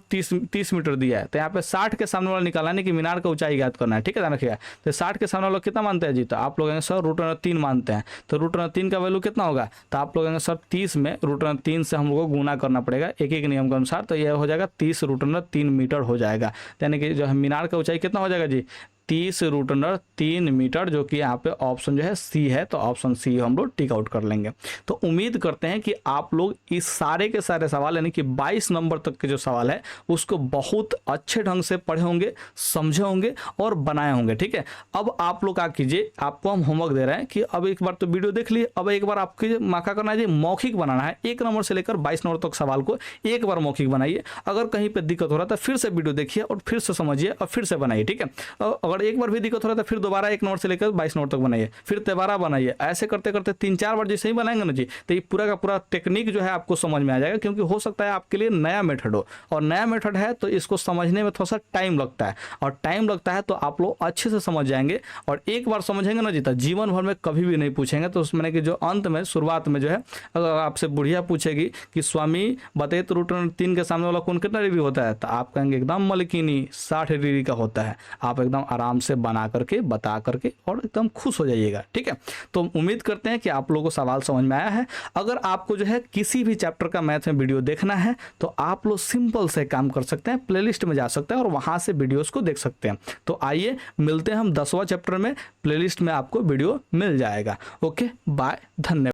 Speaker 1: 30 मीटर दिया है। तो यहाँ पे 60 के सामने वाला निकालना है कि मीनार का ऊंचाई ज्ञात करना है, ठीक है, ध्यान रखिएगा। तो 60 के सामने वाला कितना मानते हैं जी, तो आप लोग सर √3 मानते हैं। तो √3 का वैल्यू कितना होगा, तो आप लोग सर 30 में √3 से हम लोग को गुना करना पड़ेगा एक एक नियम के अनुसार, तो यह हो जाएगा 30 √3 मीटर हो जाएगा। यानी कि जो है मीनार का ऊंचाई कितना हो जाएगा जी, 30 √3 मीटर, जो कि यहाँ पे ऑप्शन जो है सी है, तो ऑप्शन सी हम लोग टिक आउट कर लेंगे। तो उम्मीद करते हैं कि आप लोग इस सारे के सारे सवाल, यानी कि 22 नंबर तक के जो सवाल है उसको बहुत अच्छे ढंग से पढ़े होंगे, समझे होंगे और बनाए होंगे, ठीक है। अब आप लोग क्या कीजिए, आपको हम होमवर्क दे रहे हैं कि अब एक बार तो वीडियो देख लिए, अब एक बार आपकी माका करना है, मौखिक बनाना है। 1 नंबर से लेकर 22 नंबर तक सवाल को एक बार मौखिक बनाइए। अगर कहीं पर दिक्कत हो रहा है तो फिर से वीडियो देखिए और फिर से समझिए और फिर से बनाइए, ठीक है। अगर एक बार भी दिक्कत हो रहा है तो फिर दोबारा 1 नंबर से लेकर 22 नंबर तक बनाइए, फिर दोबारा बनाइए। ऐसे करते करते 3-4 बार जैसे ही बनाएंगे ना जी, तो ये पूरा का पूरा टेक्निक जो है आपको समझ में आ जाएगा। क्योंकि हो सकता है आपके लिए नया मेथड हो, और नया मेथड है तो इसको समझने में थोड़ा सा टाइम लगता है, और टाइम लगता है तो आप लोग अच्छे से समझ जाएंगे। और एक बार समझेंगे ना जी तो जीवन भर में कभी भी नहीं पूछेंगे। तो उसमें कि जो अंत में शुरुआत में जो है, अगर आपसे बुढ़िया पूछेगी कि स्वामी बताइए तो √3 के सामने वाला कोण कितना डिग्री होता है, तो आप कहेंगे एकदम मलिकिनी 60 डिग्री का होता है। आप एकदम आराम से बना करके बता करके और एकदम खुश हो जाइएगा। ठीक है, तो उम्मीद करते हैं कि आप लोगों को सवाल समझ में आया है। अगर आपको जो है किसी भी चैप्टर का मैथ में वीडियो देखना है तो आप लोग सिंपल से काम कर सकते हैं, प्लेलिस्ट में जा सकते हैं और वहां से वीडियोस को देख सकते हैं। तो आइए मिलते हैं हम 10वां चैप्टर में, प्लेलिस्ट में आपको वीडियो मिल जाएगा। ओके, बाय, धन्यवाद।